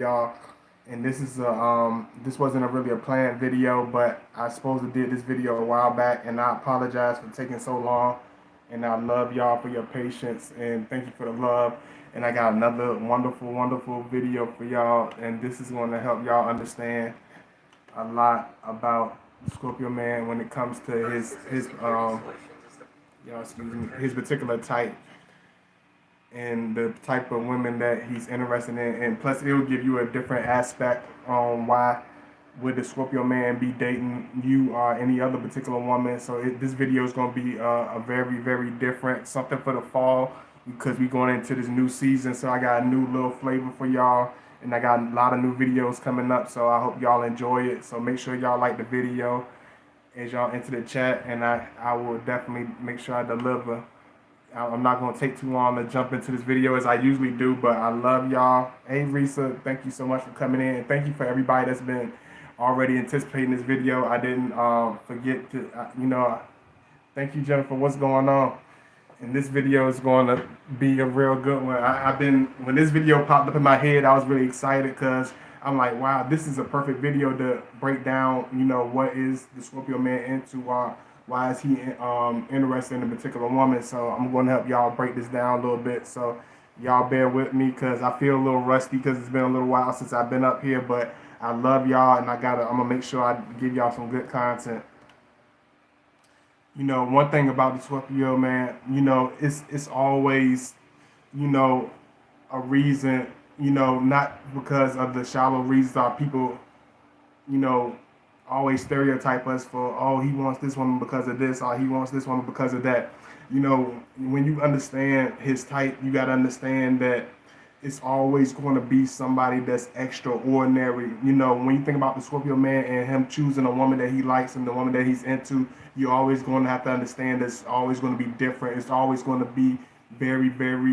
y'all. And this wasn't really a planned video, but I supposed to did this video a while back, and I apologize for taking so long. And I love y'all for your patience and thank you for the love. And I got another wonderful video for y'all, and this is going to help y'all understand a lot about Scorpio man when it comes to his y'all excuse me, his particular type and the type of women that he's interested in, and plus it will give you a different aspect on why would the Scorpio man be dating you or any other particular woman. So this video is going to be a very different something for the fall because we're going into this new season. So I got a new little flavor for y'all, and I got a lot of new videos coming up. So I hope y'all enjoy it. So make sure y'all like the video as y'all enter the chat, and I will definitely make sure I deliver. I'm not going to take too long to jump into this video as I usually do, but I love y'all. Hey, Risa, thank you so much for coming in. And thank you for everybody that's been already anticipating this video. I didn't forget to, thank you, Jennifer. What's going on? And this video is going to be a real good one. When this video popped up in my head, I was really excited because I'm like, wow, this is a perfect video to break down, what is the Scorpio man into, why is he interested in a particular woman. So I'm going to help y'all break this down a little bit. So y'all bear with me because I feel a little rusty because it's been a little while since I've been up here, but I love y'all, and I'm going to make sure I give y'all some good content. One thing about the Scorpio man, it's always, a reason, not because of the shallow reasons our people, you know, always stereotype us for, oh, he wants this woman because of this, or he wants this woman because of that. When you understand his type, you got to understand that it's always going to be somebody that's extraordinary. When you think about the Scorpio man and him choosing a woman that he likes and the woman that he's into, you're always going to have to understand that it's always going to be different. It's always going to be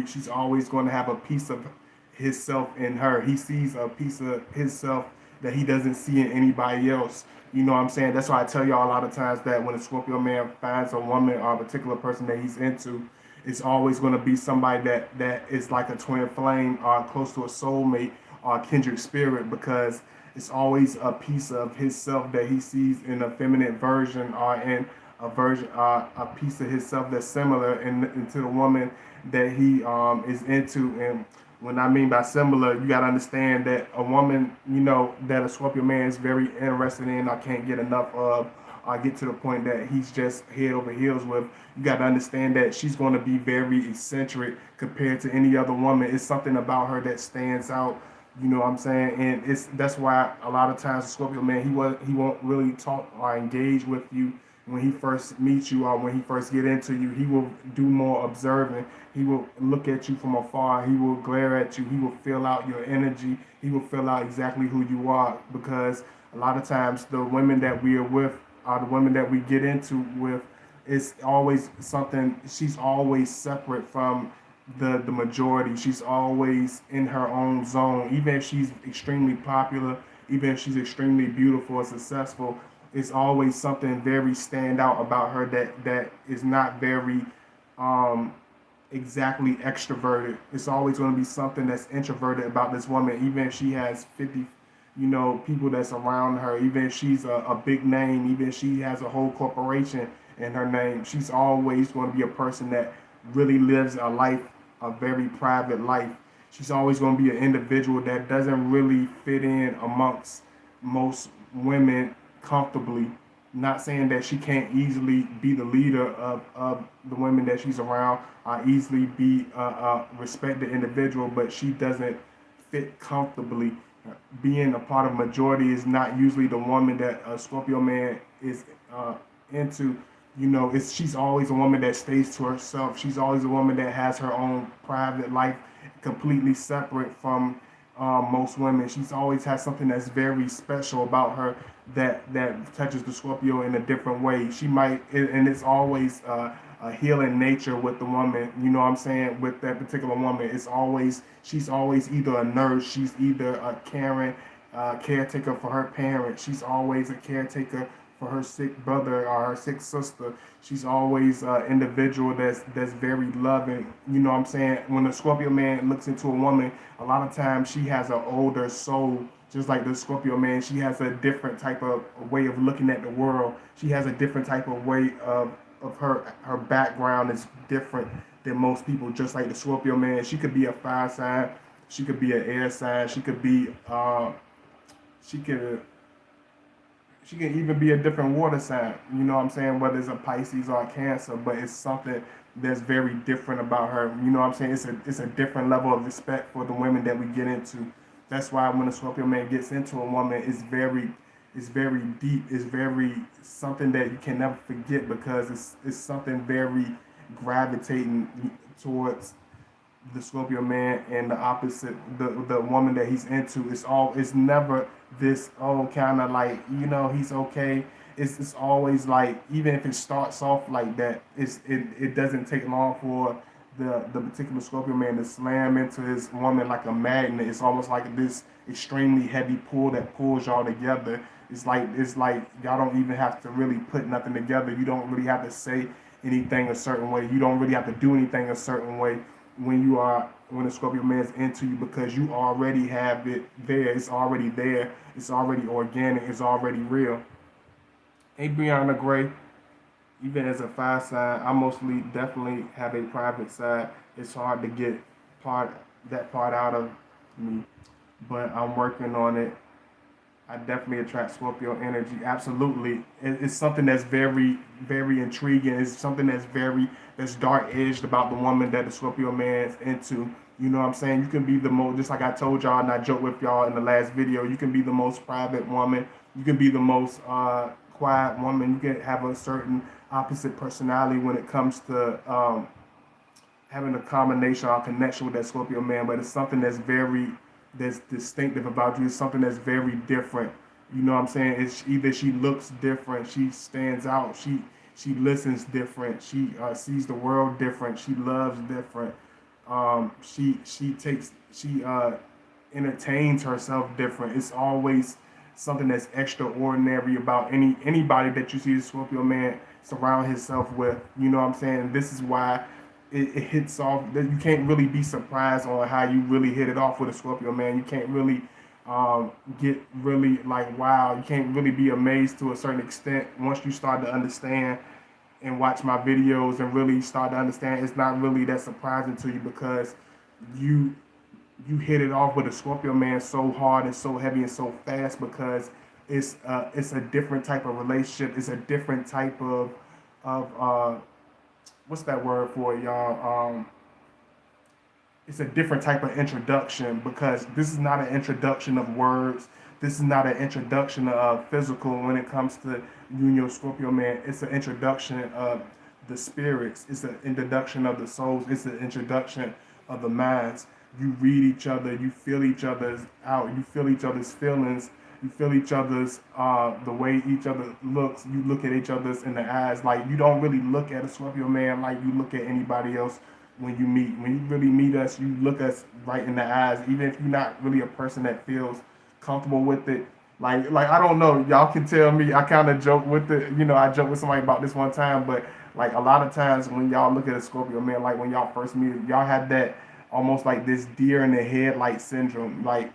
she's always going to have a piece of himself in her. He sees a piece of himself that he doesn't see in anybody else. You know what I'm saying? That's why I tell y'all a lot of times that when a Scorpio man finds a woman or a particular person that he's into, it's always going to be somebody that is like a twin flame or close to a soulmate or a kindred spirit, because it's always a piece of himself that he sees in a feminine version or in a piece of himself that's similar into the woman that he is into. And when I mean by similar, you got to understand that a woman, that a Scorpio man is very interested in, I can't get enough of, I get to the point that he's just head over heels with. You got to understand that she's going to be very eccentric compared to any other woman. It's something about her that stands out. You know what I'm saying? And that's why a lot of times the Scorpio man, he won't really talk or engage with you when he first meets you or when he first get into you. He will do more observing. He will look at you from afar. He will glare at you. He will feel out your energy. He will feel out exactly who you are, because a lot of times the women that we are with are the women that we get into with. It's always something. She's always separate from the majority. She's always in her own zone. Even if she's extremely popular, even if she's extremely beautiful and successful, it's always something very stand out about her that is not very exactly extroverted. It's always going to be something that's introverted about this woman, even if she has 50 people that's around her, even if she's a big name, even if she has a whole corporation in her name. She's always going to be a person that really lives a very private life. She's always going to be an individual that doesn't really fit in amongst most women comfortably. Not saying that she can't easily be the leader of the women that she's around, or easily be a respected individual, but she doesn't fit comfortably. Being a part of majority is not usually the woman that a Scorpio man is into. She's always a woman that stays to herself. She's always a woman that has her own private life, completely separate from most women. She's always has something that's very special about her that touches the Scorpio in a different way. She might, and it's always a healing nature with the woman. You know what I'm saying? With that particular woman, she's always either a nurse, she's either a caretaker for her parents. She's always a caretaker for her sick brother or her sick sister. She's always an individual that's very loving. You know what I'm saying? When the Scorpio man looks into a woman, a lot of times she has an older soul. Just like the Scorpio man, she has a different type of way of looking at the world. She has a different type of way of her background is different than most people. Just like the Scorpio man, she could be a fire sign, she could be an air sign, she could she can even be a different water sign. You know what I'm saying? Whether it's a Pisces or a Cancer, but it's something that's very different about her. You know what I'm saying? It's a different level of respect for the women that we get into. That's why when a Scorpio man gets into a woman, it's very deep. It's very something that you can never forget because it's something very gravitating towards the Scorpio man and the opposite, the woman that he's into. It's never this kind of like he's okay. It's always like even if it starts off like that, it doesn't take long for the particular Scorpio man to slam into his woman like a magnet. It's almost like this extremely heavy pull that pulls y'all together. It's like y'all don't even have to really put nothing together. You don't really have to say anything a certain way. You don't really have to do anything a certain way when the Scorpio man is into you because you already have it there. It's already there. It's already organic. It's already real. Hey, Brianna Gray, even as a fire sign, I mostly definitely have a private side. It's hard to get part that part out of me, but I'm working on it. I definitely attract Scorpio energy. Absolutely, it's something that's very, very intriguing. It's something that's dark edged about the woman that the Scorpio man is into. You know what I'm saying? You can be the most, just like I told y'all and I joked with y'all in the last video. You can be the most private woman. You can be the most quiet woman. You can have a certain opposite personality when it comes to having a combination or connection with that Scorpio man, but it's something that's distinctive about you. It's something that's very different. You know what I'm saying? It's either she looks different, she stands out, she listens different, she sees the world different, she loves different. She entertains herself different. It's always something that's extraordinary about anybody that you see the Scorpio man surround himself with. You know what I'm saying? This is why it hits off. You can't really be surprised on how you really hit it off with a Scorpio man. You can't really get really like wow. You can't really be amazed to a certain extent once you start to understand and watch my videos and really start to understand. It's not really that surprising to you because you you hit it off with a Scorpio man so hard and so heavy and so fast because it's a different type of relationship. It's a different type of what's that word for it, y'all? It's a different type of introduction because this is not an introduction of words. This is not an introduction of physical when it comes to you and your Scorpio man. It's an introduction of the spirits. It's an introduction of the souls. It's an introduction of the minds. You read each other. You feel each other's out. You feel each other's feelings. You feel each other's the way each other looks. You look at each other's in the eyes. Like you don't really look at a Scorpio man like you look at anybody else when you meet. When you really meet us, you look us right in the eyes. Even if you're not really a person that feels comfortable with it. Like I don't know. Y'all can tell me. I kind of joke with it. You know, I joked with somebody about this one time. But like a lot of times when y'all look at a Scorpio man, like when y'all first meet, y'all have that almost like this deer in the headlight syndrome. Like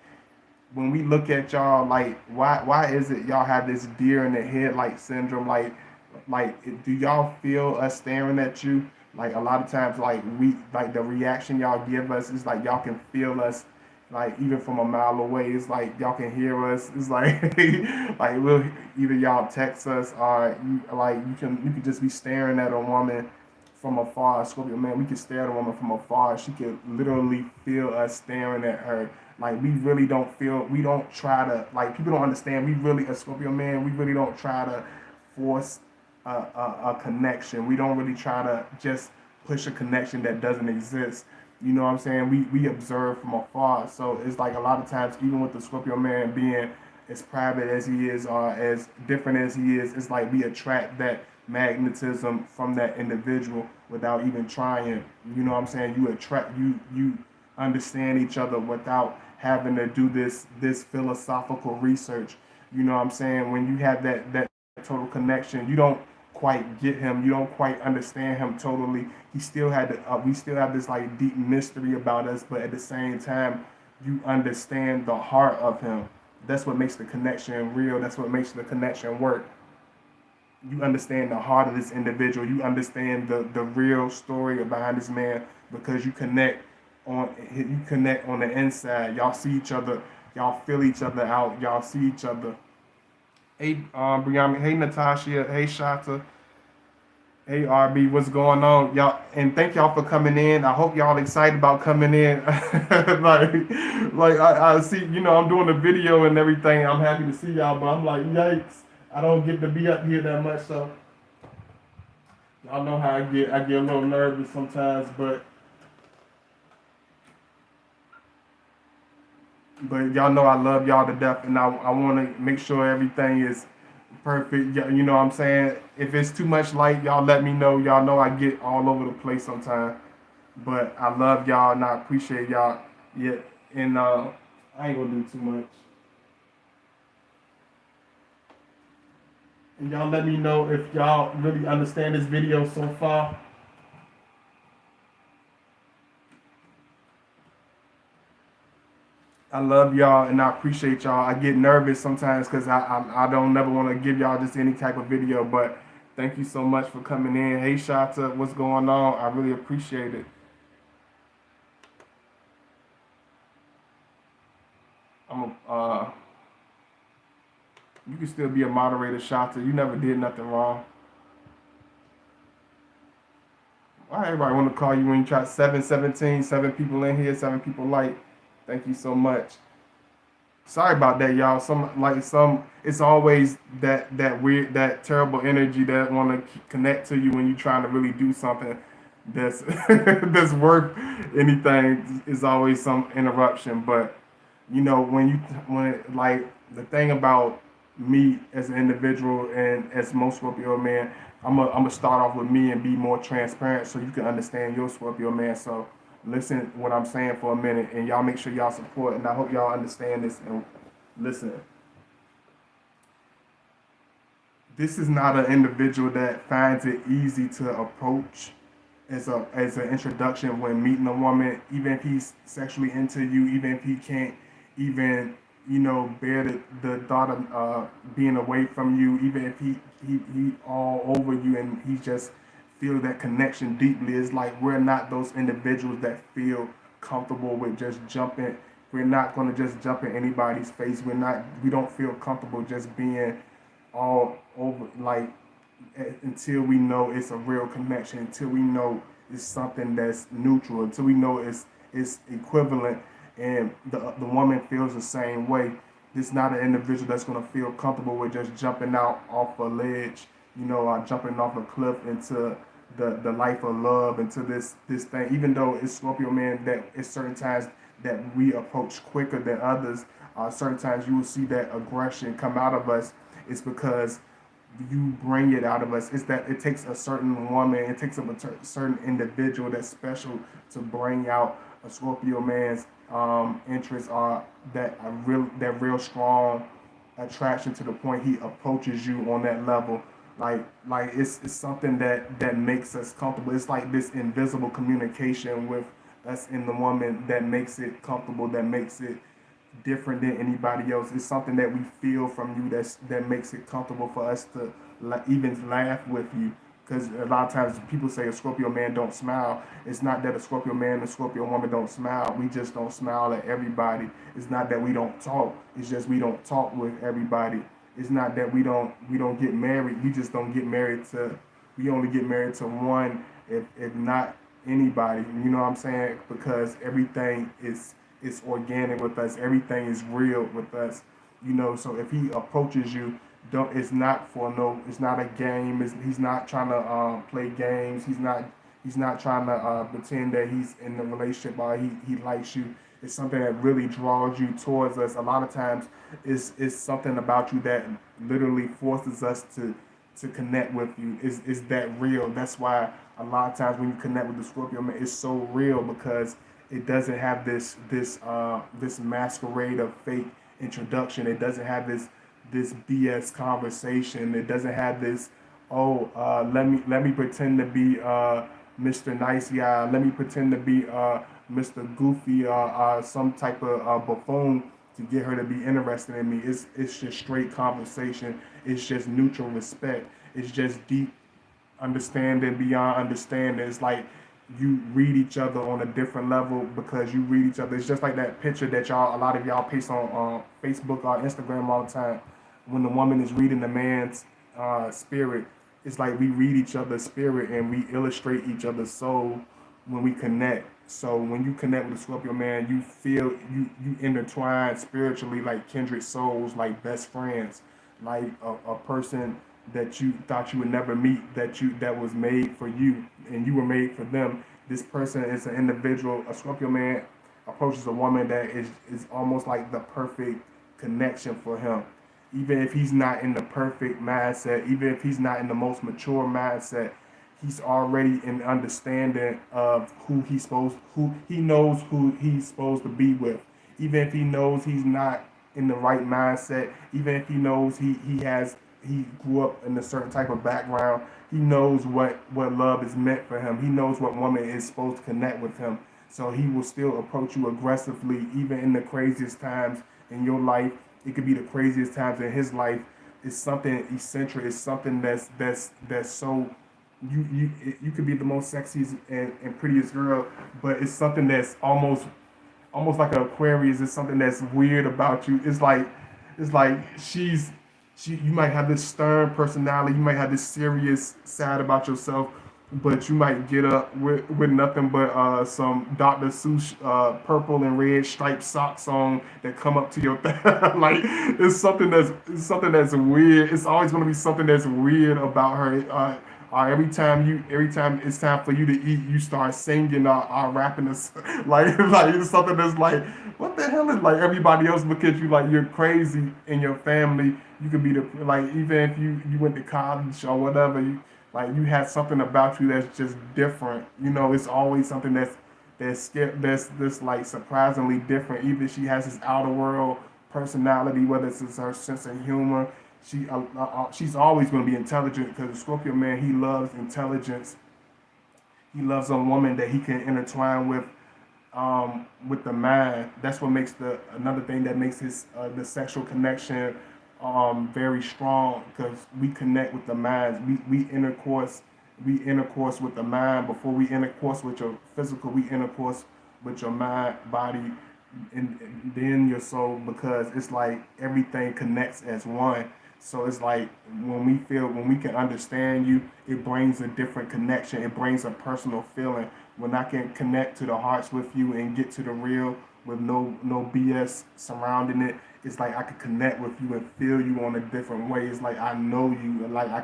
when we look at y'all, like why is it y'all have this deer in the headlight syndrome? Like do y'all feel us staring at you? Like a lot of times, like we like the reaction y'all give us is like y'all can feel us, like even from a mile away. It's like y'all can hear us. It's like like we'll either y'all text us or you could just be staring at a woman from afar. Scorpio man, we could stare at a woman from afar. She could literally feel us staring at her. Like we really don't feel. We don't try to like people don't understand. We really a Scorpio man. We really don't try to force a connection. We don't really try to just push a connection that doesn't exist. You know what I'm saying? We observe from afar. So it's like a lot of times, even with the Scorpio man being as private as he is or as different as he is, it's like we attract that magnetism from that individual without even trying. You know what I'm saying? You attract you understand each other without having to do this philosophical research. You know what I'm saying? When you have that total connection. You don't quite get him. You don't quite understand him totally. He still had we still have this like deep mystery about us, but at the same time, you understand the heart of him. That's what makes the connection real. That's what makes the connection work. You understand the heart of this individual. You understand the real story behind this man because you connect on the inside. Y'all see each other. Y'all feel each other out. Y'all see each other. Hey, Brianna. Hey, Natasha. Hey, Shata. Hey, RB. What's going on, y'all? And thank y'all for coming in. I hope y'all excited about coming in. like I see. I'm doing a video and everything. I'm happy to see y'all, but I'm like, yikes! I don't get to be up here that much, so y'all know how I get. I get a little nervous sometimes, but y'all know I love y'all to death, and I want to make sure everything is perfect. You know what I'm saying? If it's too much light, y'all let me know. Y'all know I get all over the place sometimes, but I love y'all and I appreciate y'all. Yeah, and I ain't gonna do too much. And y'all let me know if y'all really understand this video so far. I love y'all and I appreciate y'all. I get nervous sometimes because I don't never want to give y'all just any type of video, but thank you so much for coming in. Hey Shata, what's going on? I really appreciate it. I'm a, you can still be a moderator, Shata. You never did nothing wrong. Why everybody want to call you when you try 717, 7 people in here, 7 people like. Thank you so much. Sorry about that, y'all. It's always that weird, that terrible energy that want to connect to you when you're trying to really do something that's that's worth anything. Is always some interruption, but when like the thing about me as an individual and as most Scorpio man, I'm gonna start off with me and be more transparent so you can understand your Scorpio man. So listen what I'm saying for a minute, and y'all make sure y'all support, and I hope y'all understand this and listen. This is not an individual that finds it easy to approach as an introduction when meeting a woman, even if he's sexually into you, even if he can't even bear the thought of being away from you, even if he all over you and he just feel that connection deeply. It's like we're not those individuals that feel comfortable with just jumping. We're not going to just jump in anybody's face. We don't feel comfortable just being all over like until we know it's a real connection, until we know it's something that's neutral, until we know it's equivalent, and the woman feels the same way. This not an individual that's gonna feel comfortable with just jumping out off a ledge, or jumping off a cliff into the life of love, into this thing. Even though it's Scorpio man that it's certain times that we approach quicker than others, certain times you will see that aggression come out of us. It's because you bring it out of us. It's that it takes a certain woman, it takes a certain individual that's special to bring out a Scorpio man's interests, are that real strong attraction to the point he approaches you on that level. Like it's something that makes us comfortable. It's like this invisible communication with us in the woman that makes it comfortable, that makes it different than anybody else. It's something that we feel from you that makes it comfortable for us to even laugh with you. Because a lot of times people say a Scorpio man don't smile. It's not that a Scorpio man and a Scorpio woman don't smile. We just don't smile at everybody. It's not that we don't talk. It's just we don't talk with everybody. It's not that we don't get married. We just don't get married to. We only get married to one, if not anybody. You know what I'm saying? Because everything is organic with us. Everything is real with us. So if he approaches you, don't. It's not for no. It's not a game. He's not trying to play games. He's not trying to pretend that he's in a relationship or he likes you. It's something that really draws you towards us. A lot of times, it's something about you that literally forces us to connect with you. Is that real? That's why a lot of times when you connect with the Scorpio man, it's so real because it doesn't have this masquerade of fake introduction. It doesn't have this BS conversation. It doesn't have this, oh, let me pretend to be Mr. Nice Guy. Let me pretend to be Mr. Goofy or some type of buffoon to get her to be interested in me. It's just straight conversation. It's just neutral respect. It's just deep understanding beyond understanding. It's like you read each other on a different level because you read each other. It's just like that picture that a lot of y'all paste on Facebook or Instagram all the time. When the woman is reading the man's spirit, it's like we read each other's spirit and we illustrate each other's soul when we connect. So when you connect with a Scorpio man, you feel you intertwine spiritually like kindred souls, like best friends, like a person that you thought you would never meet, that was made for you and you were made for them. This person is an individual. A Scorpio man approaches a woman that is almost like the perfect connection for him. Even if he's not in the perfect mindset, even if he's not in the most mature mindset, he's already in understanding of who he knows who he's supposed to be with. Even if he knows he's not in the right mindset, even if he knows he grew up in a certain type of background, he knows what love is meant for him. He knows what woman is supposed to connect with him. So he will still approach you aggressively, even in the craziest times in your life. It could be the craziest times in his life. It's something eccentric. It's something that's so you could be the most sexiest and prettiest girl, but it's something that's almost like an Aquarius. It's something that's weird about you. It's like you might have this stern personality, you might have this serious side about yourself, but you might get up with nothing but some Dr. Seuss purple and red striped socks on that come up to your like it's something that's weird. It's always gonna be something that's weird about her. Every time it's time for you to eat, you start singing or rapping this like it's something that's like, what the hell is, like, everybody else look at you like you're crazy in your family. You could be the, like, even if you went to college or whatever, you had something about you that's just different. It's always something that's like surprisingly different. Even she has this outer world personality, whether it's her sense of humor. She's always going to be intelligent because the Scorpio man, he loves intelligence. He loves a woman that he can intertwine with the mind. That's what makes another thing that makes his the sexual connection very strong, because we connect with the minds. We intercourse with the mind before we intercourse with your physical. We intercourse with your mind, body, and then your soul, because it's like everything connects as one. So it's like when we can understand you, it brings a different connection. It brings a personal feeling. When I can connect to the hearts with you and get to the real with no BS surrounding it, it's like I can connect with you and feel you on a different way. It's like I know you, and like I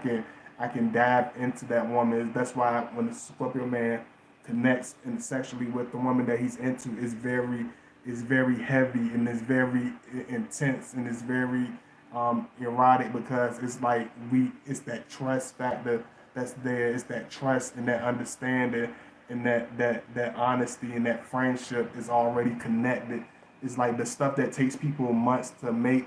can dive into that woman. That's why when the Scorpio man connects and sexually with the woman that he's into, is very heavy and it's very intense and it's very erotic, because it's like it's that trust factor that's there. It's that trust and that understanding and that honesty and that friendship is already connected. It's like the stuff that takes people months to make.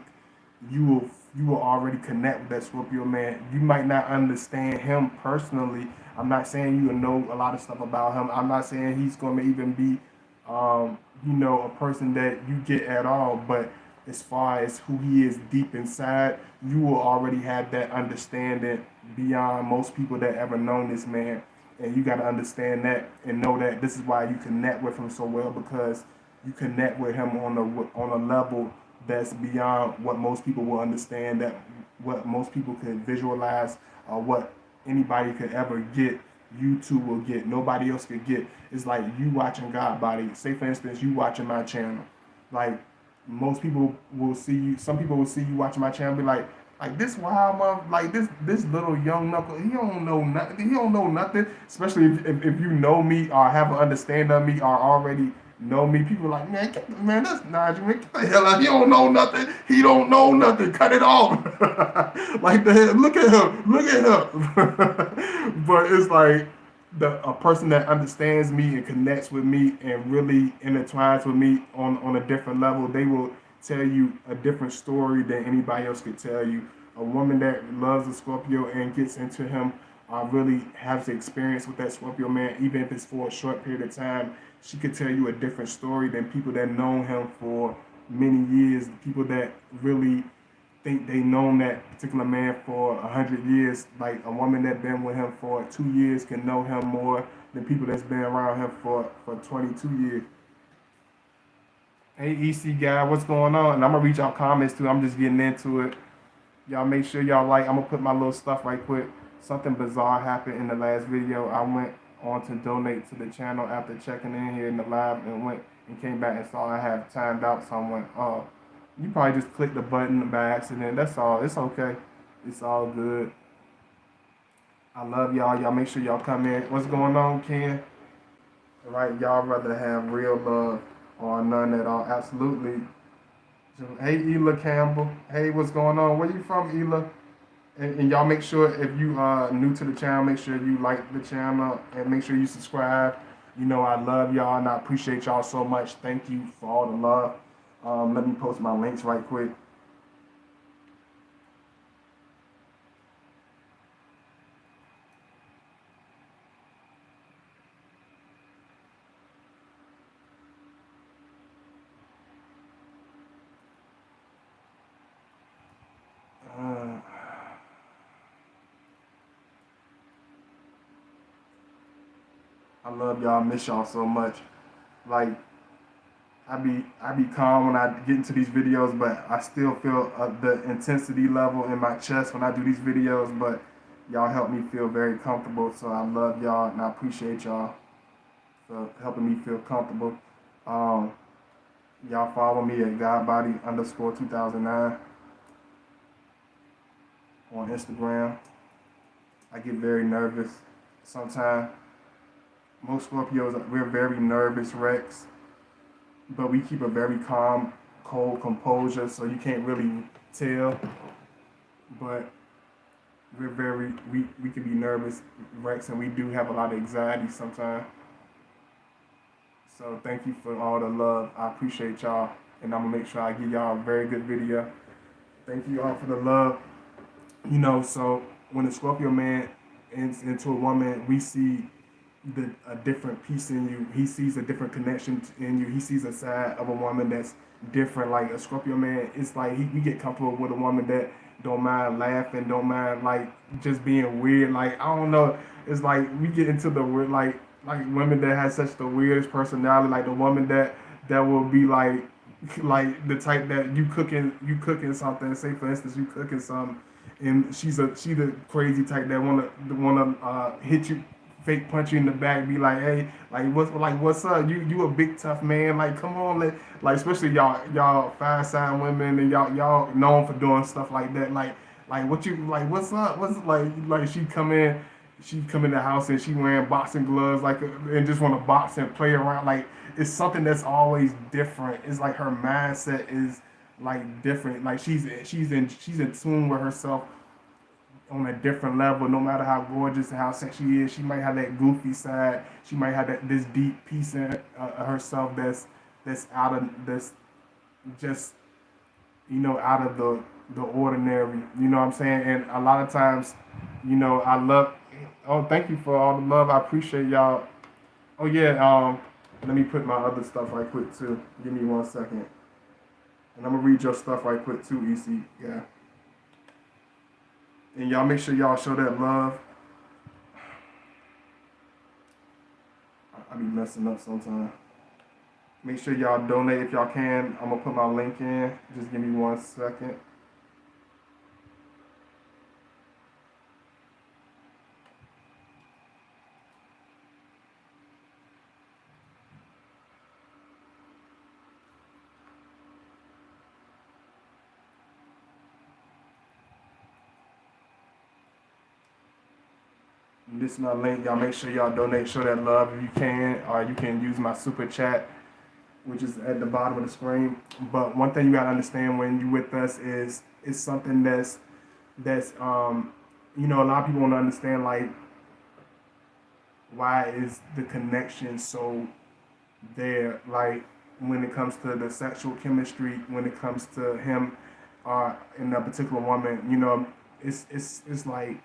You will already connect with that Scorpio man. You might not understand him personally. I'm not saying you will know a lot of stuff about him. I'm not saying he's going to even be a person that you get at all. But as far as who he is deep inside, you will already have that understanding beyond most people that ever known this man. And you got to understand that and know that this is why you connect with him so well, because you connect with him on a level that's beyond what most people will understand, that what most people could visualize, or what anybody could ever get. You two will get. Nobody else could get. It's like you watching God Body. Say for instance, you watching my channel. Like, most people will see you. Some people will see you watching my channel, and be like this wild mother, like this little young knuckle. He don't know nothing. He don't know nothing. Especially if you know me or have an understanding of me or already know me. People are like, man, that's Nigel. Man, get the hell out. He don't know nothing. He don't know nothing. Cut it off. Like the hell. Look at him. Look at him. But it's like a person that understands me and connects with me and really intertwines with me on a different level. tell you a different story than anybody else could tell you. A woman that loves a Scorpio and gets into him really has the experience with that Scorpio man, even if it's for a short period of time. She could tell you a different story than people that know him for many years. People that really think they known that particular man for 100 years. Like a woman that been with him for 2 years can know him more than people that's been around him for 22 years. Hey EC guy, what's going on? And I'm gonna reach out comments too. I'm just getting into it. Y'all make sure y'all like. I'm gonna put my little stuff right quick. Something bizarre happened in the last video. I went on to donate to the channel after checking in here in the live and went and came back and saw I have timed out. So I went, oh, you probably just clicked the button by accident. That's all. It's okay. It's all good. I love y'all. Y'all make sure y'all come in. What's going on, Ken? All right, y'all rather have real love or none at all. Absolutely. Hey, Ela Campbell. Hey, what's going on? Where you from, Ela? And y'all make sure if you are new to the channel, make sure you like the channel and make sure you subscribe. You know I love y'all and I appreciate y'all so much. Thank you for all the love. Let me post my links right quick. I love y'all. Miss y'all so much. Like I be calm when I get into these videos, but I still feel the intensity level in my chest when I do these videos. But y'all help me feel very comfortable, so I love y'all and I appreciate y'all for helping me feel comfortable. Um, y'all follow me at Godbody_2009 on Instagram. I get very nervous sometimes. Most Scorpios, we're very nervous wrecks, but we keep a very calm, cold composure, so you can't really tell. But we can be nervous wrecks, and we do have a lot of anxiety sometimes. So thank you for all the love. I appreciate y'all, and I'm gonna make sure I give y'all a very good video. Thank you all for the love. You know, so when the Scorpio man ends into a woman, we see a different piece in you. He sees a different connection in you. He sees a side of a woman that's different. Like a Scorpio man, it's like we get comfortable with a woman that don't mind laughing, don't mind like just being weird. Like I don't know, it's like we get into the weird, like women that have such the weirdest personality. Like the woman that will be like the type that you cooking something. Say for instance, you cooking something, and she the crazy type that wanna hit you, fake punch you in the back, be like, hey, what's up? You a big tough man, like come on, like especially y'all fire sign women and y'all known for doing stuff like that, like what you like, what's up? What's like she come in the house and she wearing boxing gloves and just want to box and play around. Like it's something that's always different. It's like her mindset is like different. Like she's in tune with herself on a different level. No matter how gorgeous and how sexy she is, she might have that goofy side. She might have this deep piece in herself that's out of this, just out of the ordinary. You know what I'm saying? And a lot of times, I love. Oh, thank you for all the love. I appreciate y'all. Oh yeah. Let me put my other stuff right quick too. Give me 1 second, and I'm gonna read your stuff right quick too, EC. Yeah. And y'all make sure y'all show that love. I be messing up sometimes. Make sure y'all donate if y'all can. I'm gonna put my link in. Just give me 1 second. This is my link. Y'all make sure y'all donate, show that love if you can, or you can use my super chat, which is at the bottom of the screen. But one thing you gotta understand when you with us is it's something that's a lot of people want to understand, like, why is the connection so there? Like when it comes to the sexual chemistry, when it comes to him in a particular woman. It's like,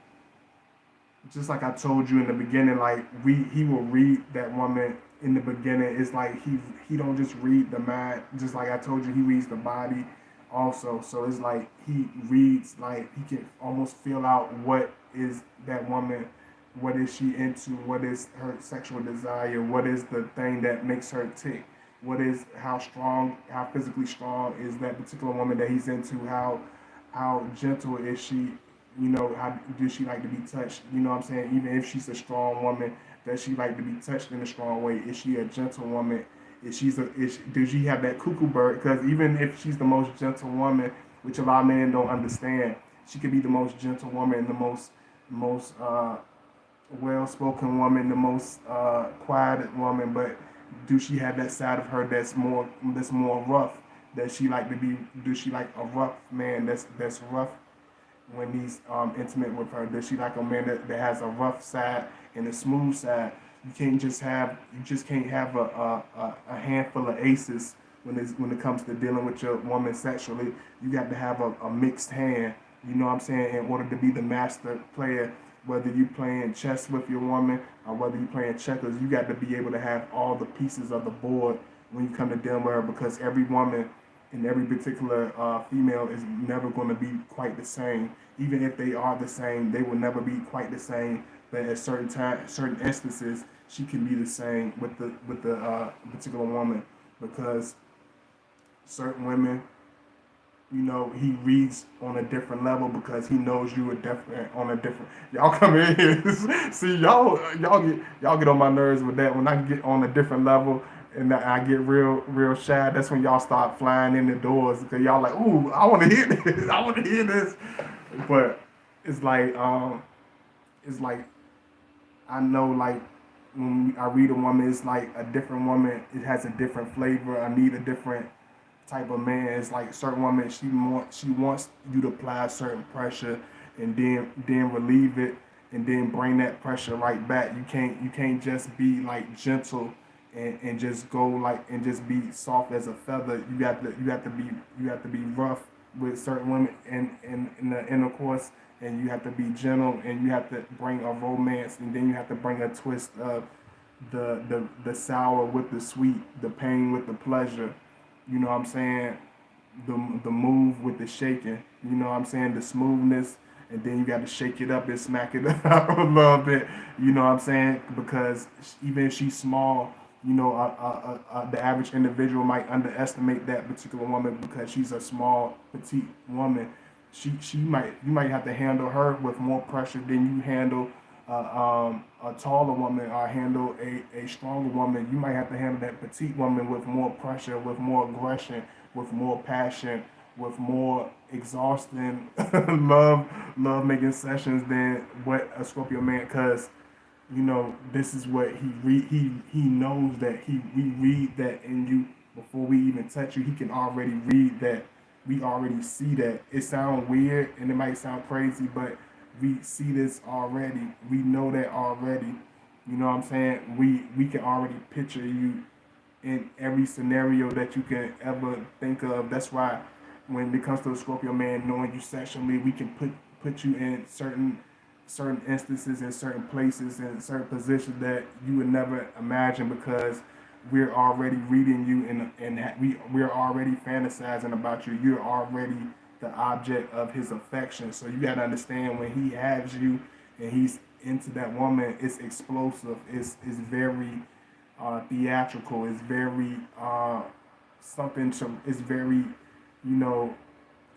just like I told you in the beginning, like he will read that woman in the beginning. It's like he don't just read the mind. Just like I told you, he reads the body also. So it's like he reads, like he can almost feel out what is that woman, what is she into, what is her sexual desire, what is the thing that makes her tick, what is how physically strong is that particular woman that he's into, how gentle is she, how does she like to be touched? You know what I'm saying? Even if she's a strong woman, does she like to be touched in a strong way? Is she a gentle woman? Does she have that cuckoo bird? Because even if she's the most gentle woman, which a lot of men don't understand, she could be the most gentle woman, the most well-spoken woman, the most quiet woman, but do she have that side of her that's more rough? Does she like to be? Do she like a rough man that's rough when he's intimate with her? Does she like a man that has a rough side and a smooth side? You just can't have a handful of aces when it comes to dealing with your woman sexually. You got to have a mixed hand. You know what I'm saying? In order to be the master player, whether you playing chess with your woman or whether you playing checkers, you got to be able to have all the pieces of the board when you come to dealing with her, because every woman and every particular female is never going to be quite the same. Even if they are the same, they will never be quite the same. But at certain instances, she can be the same with the particular woman, because certain women, he reads on a different level because he knows you are different on a different. Y'all come in here, see y'all get on my nerves with that. When I get on a different level and I get real shy, that's when y'all start flying in the doors because y'all like, ooh, I want to hear this, I want to hear this. But it's like I know, like when I read a woman, it's like a different woman. It has a different flavor. I need a different type of man. It's like certain woman, she wants you to apply certain pressure and then relieve it and then bring that pressure right back. You can't just be like gentle and just go like and just be soft as a feather. You have to be rough with certain women in the intercourse, and you have to be gentle, and you have to bring a romance, and then you have to bring a twist of the sour with the sweet, the pain with the pleasure. You know what I'm saying? The move with the shaking. You know what I'm saying? The smoothness, and then you got to shake it up and smack it up a little bit. You know what I'm saying? Because even if she's small, the average individual might underestimate that particular woman because she's a small, petite woman. You might have to handle her with more pressure than you handle a taller woman, or handle a stronger woman. You might have to handle that petite woman with more pressure, with more aggression, with more passion, with more exhausting love making sessions than what a Scorpio man. Because this is what he knows that we read that in you before we even touch you. He can already read that. We already see that. It sounds weird and it might sound crazy, but we see this already. We know that already. You know what I'm saying? We can already picture you in every scenario that you can ever think of. That's why when it comes to a Scorpio man, knowing you sexually, we can put you in certain instances, in certain places, in certain positions that you would never imagine, because we're already reading you and we're already fantasizing about you. You're already the object of his affection. So you gotta understand, when he has you and he's into that woman, it's explosive. It's very theatrical. It's very it's very,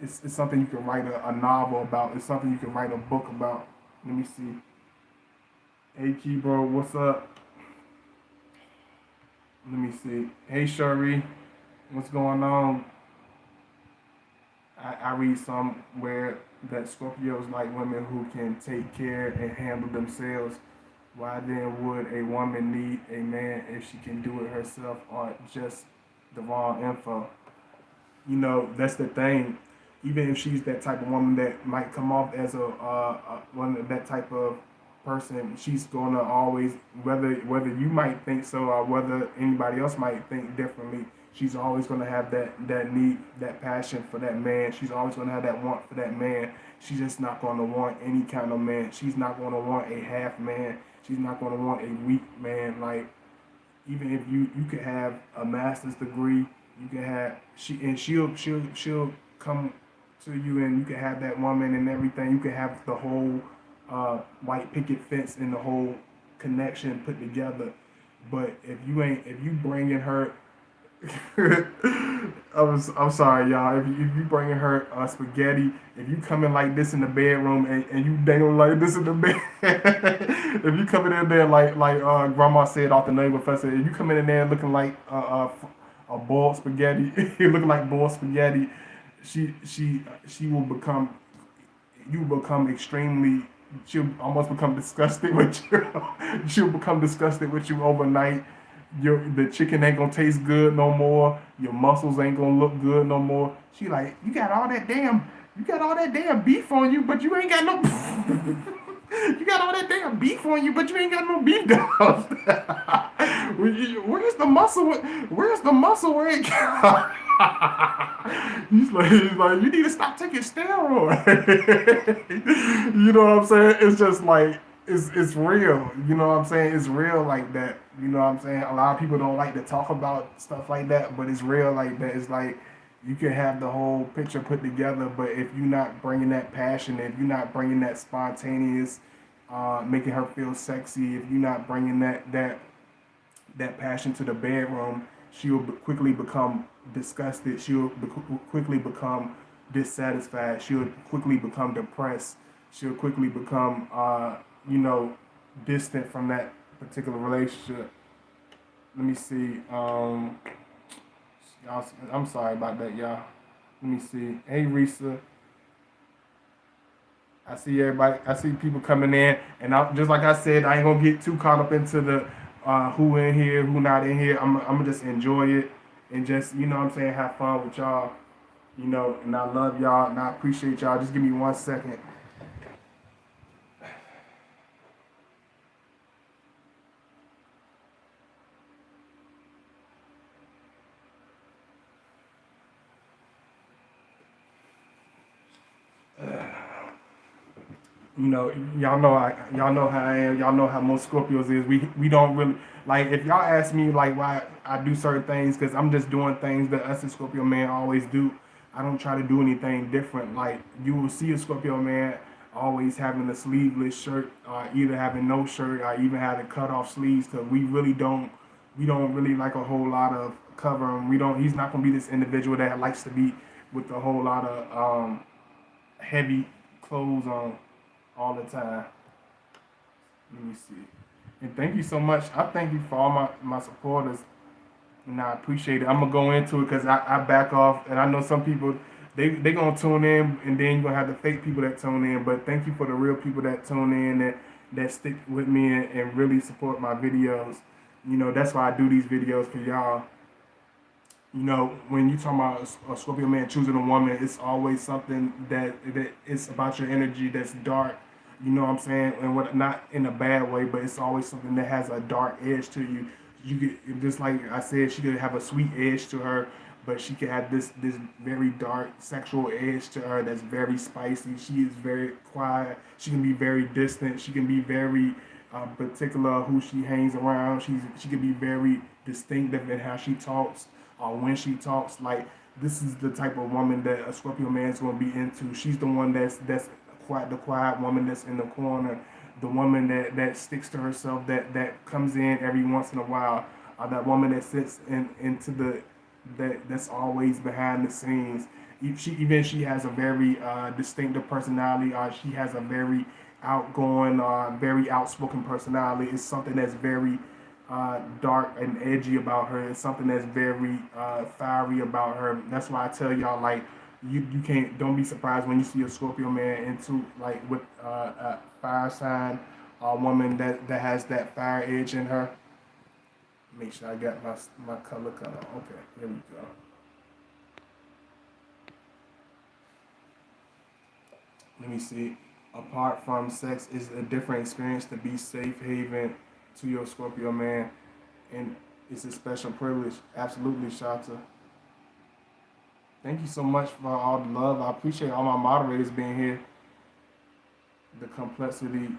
it's something you can write a novel about. It's something you can write a book about. Let me see. Hey, Key, bro, what's up? Let me see. Hey, Shuri, what's going on? I read somewhere that Scorpios like women who can take care and handle themselves. Why then would a woman need a man if she can do it herself, or just the wrong info? That's the thing. Even if she's that type of woman that might come off as one of that type of person, she's gonna always, whether you might think so or whether anybody else might think differently, She's always going to have that need, that passion for that man. She's always going to have that want for that man. She's just not going to want any kind of man. She's not going to want a half man. She's not going to want a weak man. Like, even if you could have a master's degree, you can have she'll come to you, and you can have that woman and everything. You can have the whole white picket fence and the whole connection put together. But if you bringing her, I'm sorry, y'all. If you bringing her spaghetti, if you coming like this in the bedroom, and you dangling like this in the bed, if you coming in there like Grandma said off the neighbor professor, if you coming in there looking like a boiled spaghetti, looking like boiled spaghetti, she will become, you will become extremely. She'll almost become disgusted with you. She'll become disgusted with you overnight. The chicken ain't gonna taste good no more. Your muscles ain't gonna look good no more. She like, you got all that damn beef on you, but you ain't got no. You got all that damn beef on you, but you ain't got no beef down. Where's the muscle? Where's the muscle? Where it got? He's like, you need to stop taking steroids. You know what I'm saying? It's just like, it's real. You know what I'm saying? It's real like that. You know what I'm saying? A lot of people don't like to talk about stuff like that, but it's real like that. It's like, you can have the whole picture put together, but if you're not bringing that passion, if you're not bringing that spontaneous, making her feel sexy, if you're not bringing that passion to the bedroom, she'll quickly become disgusted. She'll quickly become dissatisfied. She'll quickly become depressed. She'll quickly become, distant from that particular relationship. Let me see. I'm sorry about that, y'all. Let me see. Hey, Risa. I see everybody. I see people coming in, and just like I said, I ain't gonna get too caught up into the who in here, who not in here. I'm gonna just enjoy it and just, what I'm saying, have fun with y'all. And I love y'all and I appreciate y'all. Just give me 1 second. Y'all know how I am. Y'all know how most Scorpios is. We don't really like, if y'all ask me like why I do certain things, because I'm just doing things that us as Scorpio man always do. I don't try to do anything different. Like, you will see a Scorpio man always having a sleeveless shirt, either having no shirt, or even having cut off sleeves. Because we don't really like a whole lot of covering. We don't. He's not gonna be this individual that likes to be with a whole lot of heavy clothes on all the time. Let me see. And thank you so much. I thank you for all my supporters, and I appreciate it. I'm gonna go into it because I back off, and I know some people they gonna tune in, and then you're gonna have the fake people that tune in. But thank you for the real people that tune in, that stick with me and really support my videos. That's why I do these videos for y'all. When you talk about a Scorpio man choosing a woman, it's always something that it's about your energy that's dark. You know what I'm saying? And what, not in a bad way, but it's always something that has a dark edge to you. You get, just like I said, she could have a sweet edge to her, but she could have this very dark sexual edge to her that's very spicy. She is very quiet. She can be very distant. She can be very particular who she hangs around. She can be very distinctive in how she talks or when she talks. Like, this is the type of woman that a Scorpio man is going to be into. She's the one that's quiet, the quiet woman that's in the corner, the woman that sticks to herself, that comes in every once in a while, that woman that sits into that's always behind the scenes. She has a very distinctive personality. She has a very outgoing, very outspoken personality. It's something that's very dark and edgy about her. It's something that's very fiery about her. That's why I tell y'all, like, you don't be surprised when you see a Scorpio man into, like, with a fire sign, a woman that has that fire edge in her. Make sure I got my color cut on. Okay, here we go. Let me see. Apart from sex, is a different experience to be safe haven to your Scorpio man, and It's a special privilege. Absolutely, Shanta. Thank you so much for all the love. I appreciate all my moderators being here. The complexity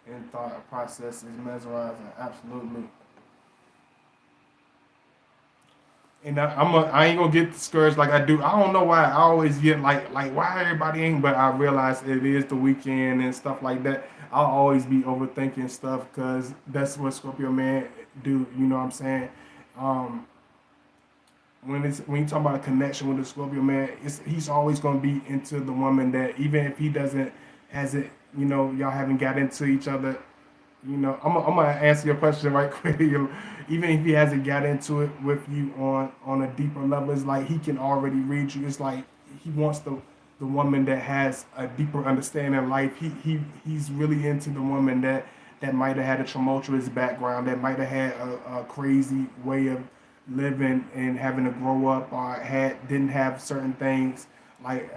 and thought process is mesmerizing. Absolutely. And I ain't gonna get discouraged like I do. I don't know why I always get like why everybody ain't, but I realize it is the weekend and stuff like that. I'll always be overthinking stuff because that's what Scorpio man do. You know what I'm saying? Um, when you talk about a connection with the Scorpio man, he's always gonna be into the woman that even if he doesn't has it, y'all haven't got into each other. I'm gonna answer your question right quick. Even if he hasn't got into it with you on a deeper level, it's like he can already read you. It's like he wants the woman that has a deeper understanding of life. He's really into the woman that might have had a tumultuous background, that might have had a crazy way of living and having to grow up, or didn't have certain things like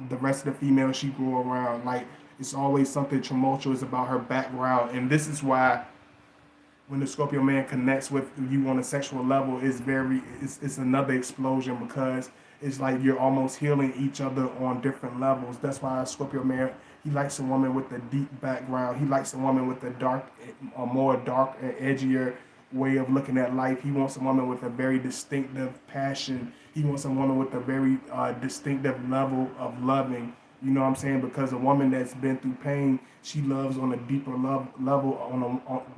the rest of the females she grew around. Like it's always something tumultuous about her background, and this is why when the Scorpio man connects with you on a sexual level, it's another explosion because it's like you're almost healing each other on different levels. That's why a Scorpio man, he likes a woman with a deep background. He likes a woman with a more dark and edgier way of looking at life. He wants a woman with a very distinctive passion. He wants a woman with a very distinctive level of loving. You know what I'm saying? Because a woman that's been through pain, she loves on a deeper level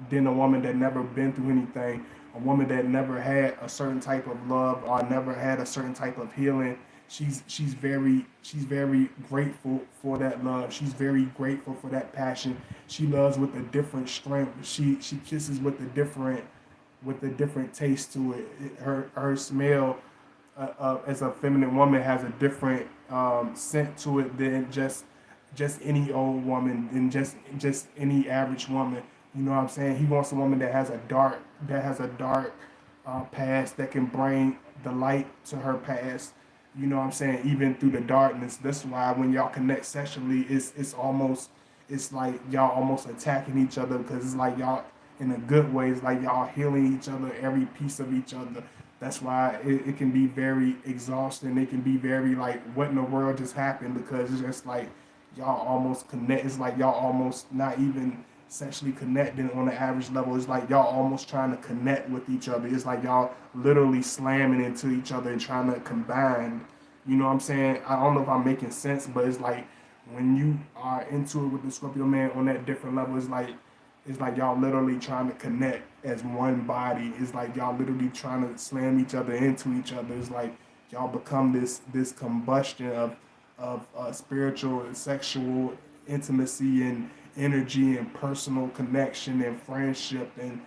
than a woman that never been through anything. A woman that never had a certain type of love or never had a certain type of healing. She's very grateful for that love. She's very grateful for that passion. She loves with a different strength. She kisses with a different taste to it. Her smell as a feminine woman has a different scent to it than just any old woman and just any average woman. You know what I'm saying? He wants a woman that has a dark past that can bring the light to her past. You know what I'm saying? Even through the darkness. That's why when y'all connect sexually, it's like y'all almost attacking each other because it's like y'all in a good way. It's like y'all healing each other, every piece of each other. That's why it can be very exhausting. It can be very like, what in the world just happened? Because it's just like y'all almost connect. It's like y'all almost not even sexually connecting on the average level. It's like y'all almost trying to connect with each other. It's like y'all literally slamming into each other and trying to combine. You know what I'm saying? I don't know if I'm making sense, but it's like when you are into it with the Scorpio man on that different level, it's like y'all literally trying to connect as one body. It's like y'all literally trying to slam each other into each other. It's like y'all become this combustion of spiritual and sexual intimacy and energy and personal connection and friendship, and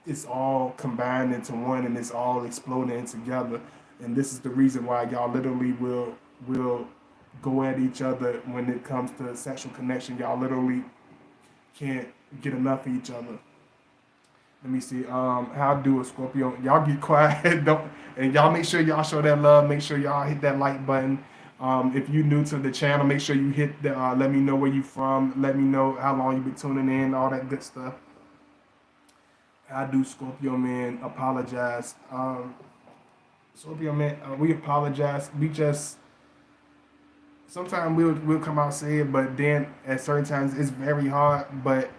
it's all combined into one and it's all exploding together. And this is the reason why y'all literally will go at each other when it comes to sexual connection. Y'all literally can't get enough of each other. Let me see. How do a Scorpio? Y'all get quiet. Don't and y'all make sure y'all show that love. Make sure y'all hit that like button. If you new to the channel, make sure you hit the. Let me know where you from. Let me know how long you been tuning in. All that good stuff. How do Scorpio man apologize? Scorpio man, we apologize. We just sometimes we'll come out and say it, but then at certain times it's very hard. But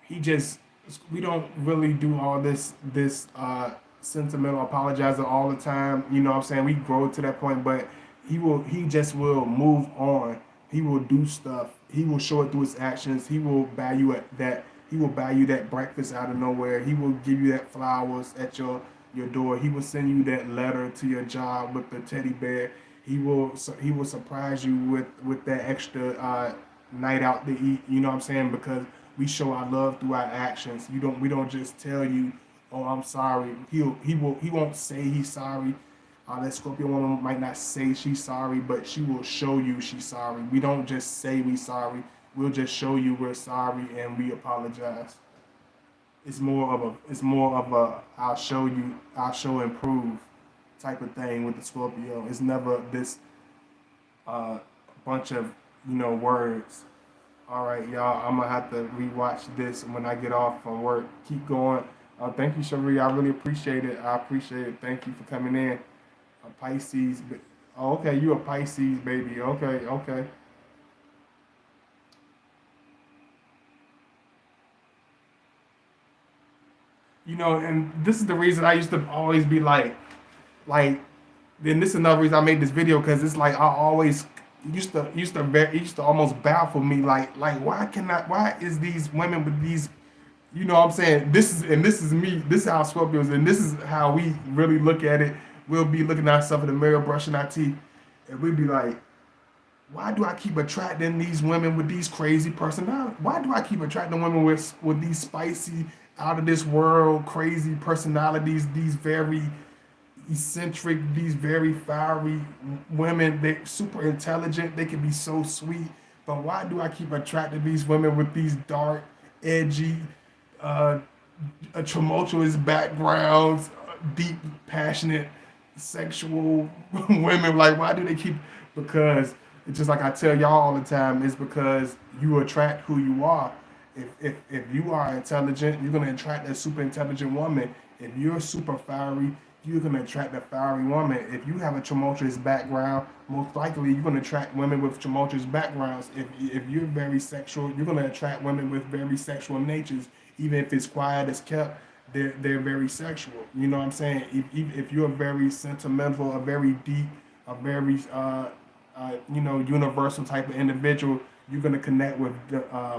he just we don't really do all this sentimental apologizing all the time. You know what I'm saying? We grow to that point, but he just will move on. He will do stuff. He will show it through his actions. He will buy you that breakfast out of nowhere. He will give you that flowers at your door. He will send you that letter to your job with the teddy bear. He will surprise you with that extra night out to eat. You know what I'm saying? Because we show our love through our actions. We don't just tell you, oh, I'm sorry. He won't say he's sorry. That Scorpio woman might not say she's sorry, but she will show you she's sorry. We don't just say we sorry. We'll just show you we're sorry and we apologize. It's more of a I'll show improve type of thing with the Scorpio. It's never this uh, bunch of words. All right, y'all. I'm gonna have to rewatch this when I get off from work. Keep going. Thank you, Cherie. I really appreciate it. I appreciate it. Thank you for coming in. A Pisces. Oh, okay, you a Pisces baby. Okay, okay. And this is the reason I used to always be like. Then this is another reason I made this video because it's like I always it used to almost baffle me like why is these women with these what I'm saying, this is me, this is how Scorpios, and this is how we really look at it. We'll be looking at ourselves in the mirror, brushing our teeth, and we'd be like, why do I keep attracting these women with these crazy personalities? Why do I keep attracting women with these spicy, out of this world, crazy personalities? These very eccentric, these very fiery women. They're super intelligent. They can be so sweet. But why do I keep attracting these women with these dark, edgy, uh, tumultuous backgrounds, deep, passionate, sexual women? Like, why do they keep? Because it's just like I tell y'all all the time. It's because you attract who you are. If you are intelligent, you're gonna attract a super intelligent woman. If you're super fiery, you're gonna attract a fiery woman. If you have a tumultuous background, most likely you're gonna attract women with tumultuous backgrounds. If you're very sexual, you're gonna attract women with very sexual natures. Even if it's quiet as kept, they're very sexual. You know what I'm saying? If you're very sentimental, a very deep, a very universal type of individual, you're gonna connect with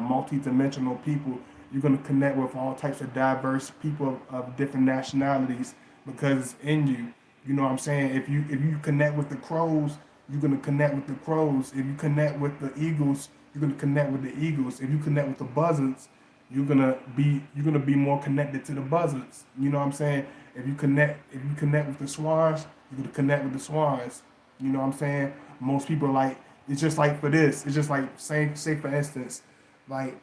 multi-dimensional people. You're gonna connect with all types of diverse people of different nationalities because it's in you. You know what I'm saying? If you connect with the crows, you're gonna connect with the crows. If you connect with the eagles, you're gonna connect with the eagles. If you connect with the buzzards, you're gonna be more connected to the buzzards. You know what I'm saying? If you connect with the swans, you're gonna connect with the swans. You know what I'm saying? Most people are like, it's just like for this. It's just like say for instance, like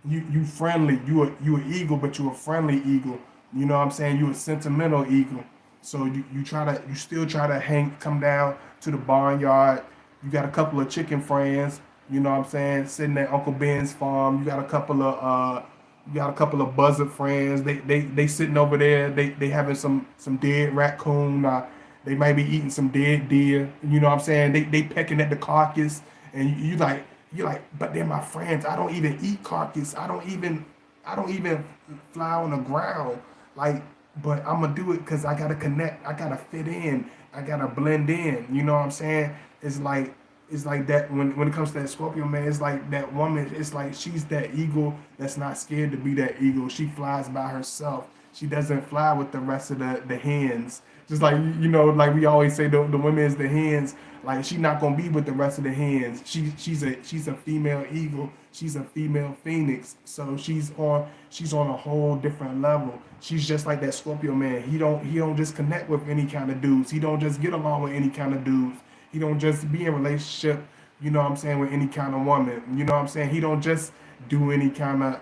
you friendly. You an eagle, but you a friendly eagle. You know what I'm saying? You a sentimental eagle. So you still try to come down to the barnyard. You got a couple of chicken friends. You know what I'm saying? Sitting at Uncle Ben's farm. You got a couple of buzzard friends. They sitting over there. They having some dead raccoon. They might be eating some dead deer. You know what I'm saying? They pecking at the carcass, and you like, but they're my friends. I don't even eat carcass. I don't even fly on the ground. Like, but I'm gonna do it because I gotta connect. I gotta fit in. I gotta blend in. You know what I'm saying? It's like it's like that when it comes to that Scorpio man. It's like that woman. It's like she's that eagle that's not scared to be that eagle. She flies by herself. She doesn't fly with the rest of the hens. Just like like we always say, the women is the hens. Like she not gonna be with the rest of the hens. She's a female eagle. She's a female phoenix. So she's on a whole different level. She's just like that Scorpio man. He don't just connect with any kind of dudes. He don't just get along with any kind of dudes. He don't just be in a relationship, with any kind of woman. You know what I'm saying? He don't just do any kind of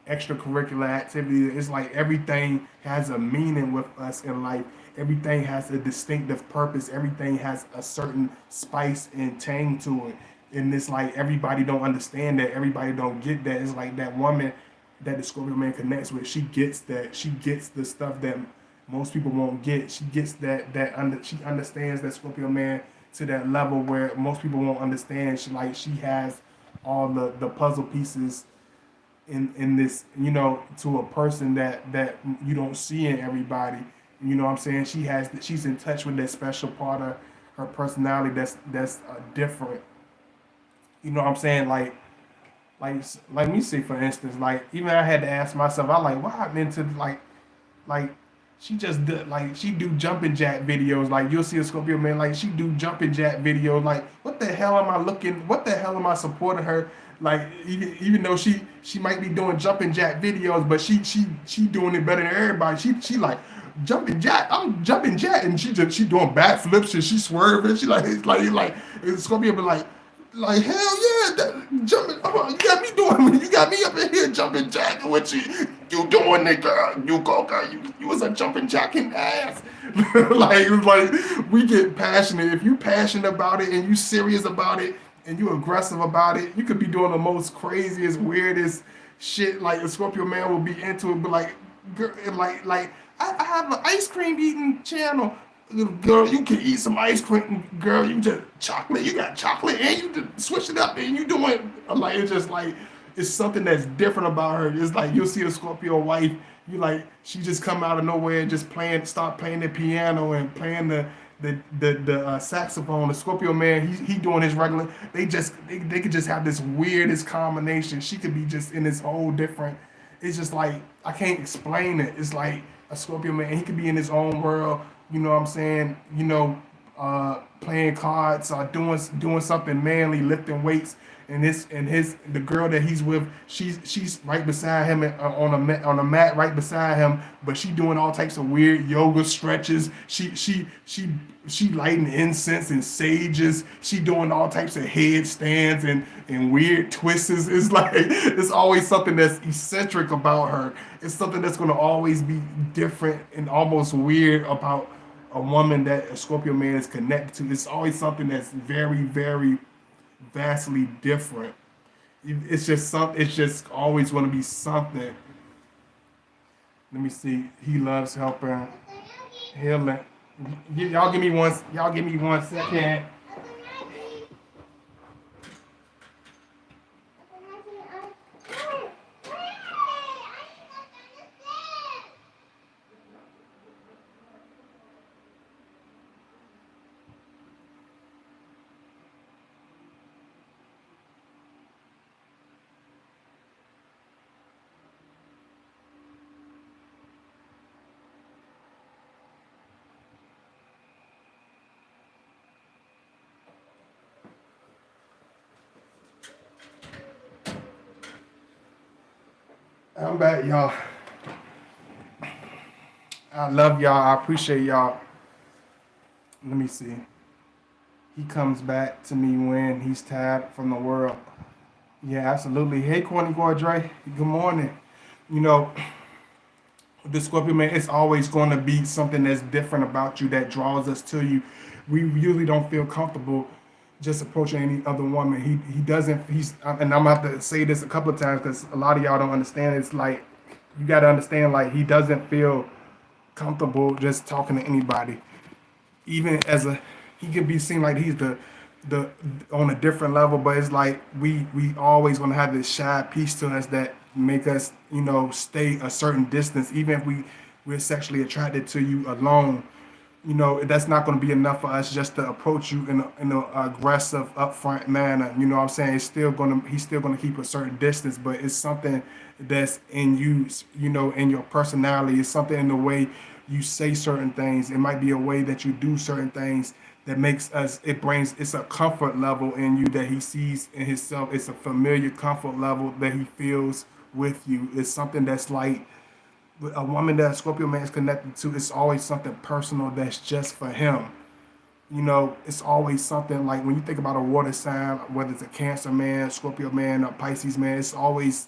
extracurricular activity. It's like everything has a meaning with us in life. Everything has a distinctive purpose. Everything has a certain spice and tang to it. And it's like everybody don't understand that. Everybody don't get that. It's like that woman that the Scorpio man connects with. She gets that. She gets the stuff that most people won't get. She gets she understands that Scorpio man to that level where most people won't understand. She has all the puzzle pieces in this, to a person that you don't see in everybody. You know what I'm saying? She's in touch with that special part of her personality that's different. You know what I'm saying? Like me see for instance, like even I had to ask myself, I like why I'm into like she just she do jumping jack videos. Like you'll see a Scorpio man, like she do jumping jack videos. Like what the hell am I looking? What the hell am I supporting her? Like even though she might be doing jumping jack videos, but she doing it better than everybody. She like jumping jack. I'm jumping jack, and she doing backflips and she swerving. She like it's like Scorpio be like hell yeah, jumping. You got me doing. You got me up in here jumping jack. What you doing, nigga? You go, girl. You was a jumping jack in the ass. Like we get passionate. If you passionate about it and you serious about it, and you aggressive about it, you could be doing the most craziest, weirdest shit. Like a Scorpio man will be into it, but like, girl, I have an ice cream eating channel. Girl, you can eat some ice cream. Girl, you just chocolate. You got chocolate, and you just switch it up, and you doing like it's just like it's something that's different about her. It's like you'll see a Scorpio wife. You like she just come out of nowhere and just start playing the piano and playing the saxophone. The Scorpio man, he doing his regular. They could just have this weirdest combination. She could be just in this whole different. It's just like I can't explain it. It's like a Scorpio man. He could be in his own world. You know what I'm saying? Playing cards or doing something manly, lifting weights. And the girl that he's with, she's right beside him on a mat right beside him, but she doing all types of weird yoga stretches. She lighting incense and sages. She doing all types of headstands and weird twists. It's like it's always something that's eccentric about her. It's something that's gonna always be different and almost weird about a woman that a Scorpio man is connected to. It's always something that's very, very vastly different. It's just something. It's just always going to be something. Let me see. He loves helping, healing. Y'all give me one. Y'all give me 1 second. I'm back, y'all. I love y'all. I appreciate y'all. Let me see. He comes back to me when he's tired from the world. Yeah, absolutely. Hey, Corny Gordre. Good morning. You know, the Scorpio man, it's always going to be something that's different about you that draws us to you. We usually don't feel comfortable just approaching any other woman. He doesn't. And I'm gonna have to say this a couple of times because a lot of y'all don't understand. It's like you got to understand. Like he doesn't feel comfortable just talking to anybody, even as a he could be seen like he's the on a different level, but it's like we always gonna have this shy piece to us that make us stay a certain distance, even if we're sexually attracted to you alone. That's not going to be enough for us just to approach you in a aggressive, upfront manner. You know what I'm saying? He's still gonna keep a certain distance, but it's something that's in you, in your personality. It's something in the way you say certain things. It might be a way that you do certain things that it's a comfort level in you that he sees in himself. It's a familiar comfort level that he feels with you. It's something that's like a woman that a Scorpio man is connected to. It's always something personal that's just for him. It's always something like when you think about a water sign, whether it's a Cancer man, Scorpio man, or Pisces man, it's always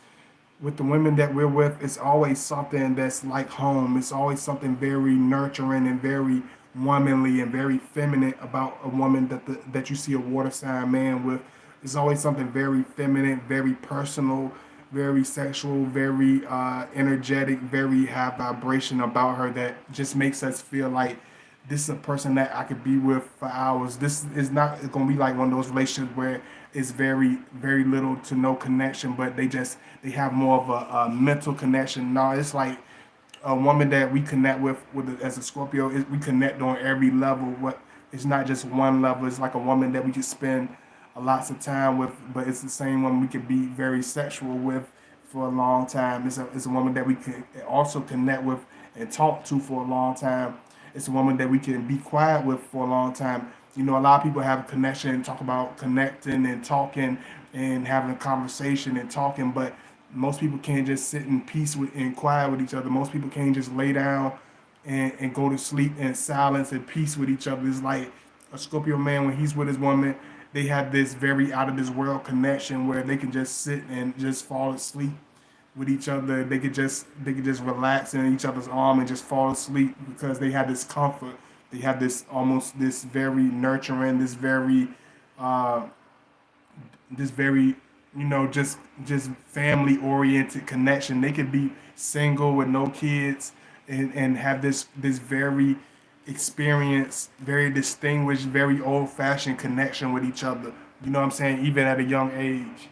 with the women that we're with, it's always something that's like home. It's always something very nurturing and very womanly and very feminine about a woman that you see a water sign man with. It's always something very feminine, very personal, very sexual, very energetic, very high vibration about her that just makes us feel like this is a person that I could be with for hours. This is not going to be like one of those relationships where it's very, very little to no connection, but they have more of a mental connection. No, it's like a woman that we connect with as a Scorpio. We connect on every level. It's not just one level. It's like a woman that we can spend lots of time with, but it's the same woman we could be very sexual with for a long time. It's a woman that we can also connect with and talk to for a long time. It's a woman that we can be quiet with for a long time. A lot of people have a connection and talk about connecting and talking and having a conversation and talking, but most people can't just sit in peace and quiet with each other. Most people can't just lay down and go to sleep in silence and peace with each other. It's like a Scorpio man, when he's with his woman, they have this very out of this world connection where they can just sit and just fall asleep with each other. They could just relax in each other's arm and just fall asleep because they have this comfort. They have this almost this very nurturing, this very this very, just family oriented connection. They could be single with no kids, and have this very experienced, very distinguished, very old fashioned connection with each other. You know what I'm saying? Even at a young age.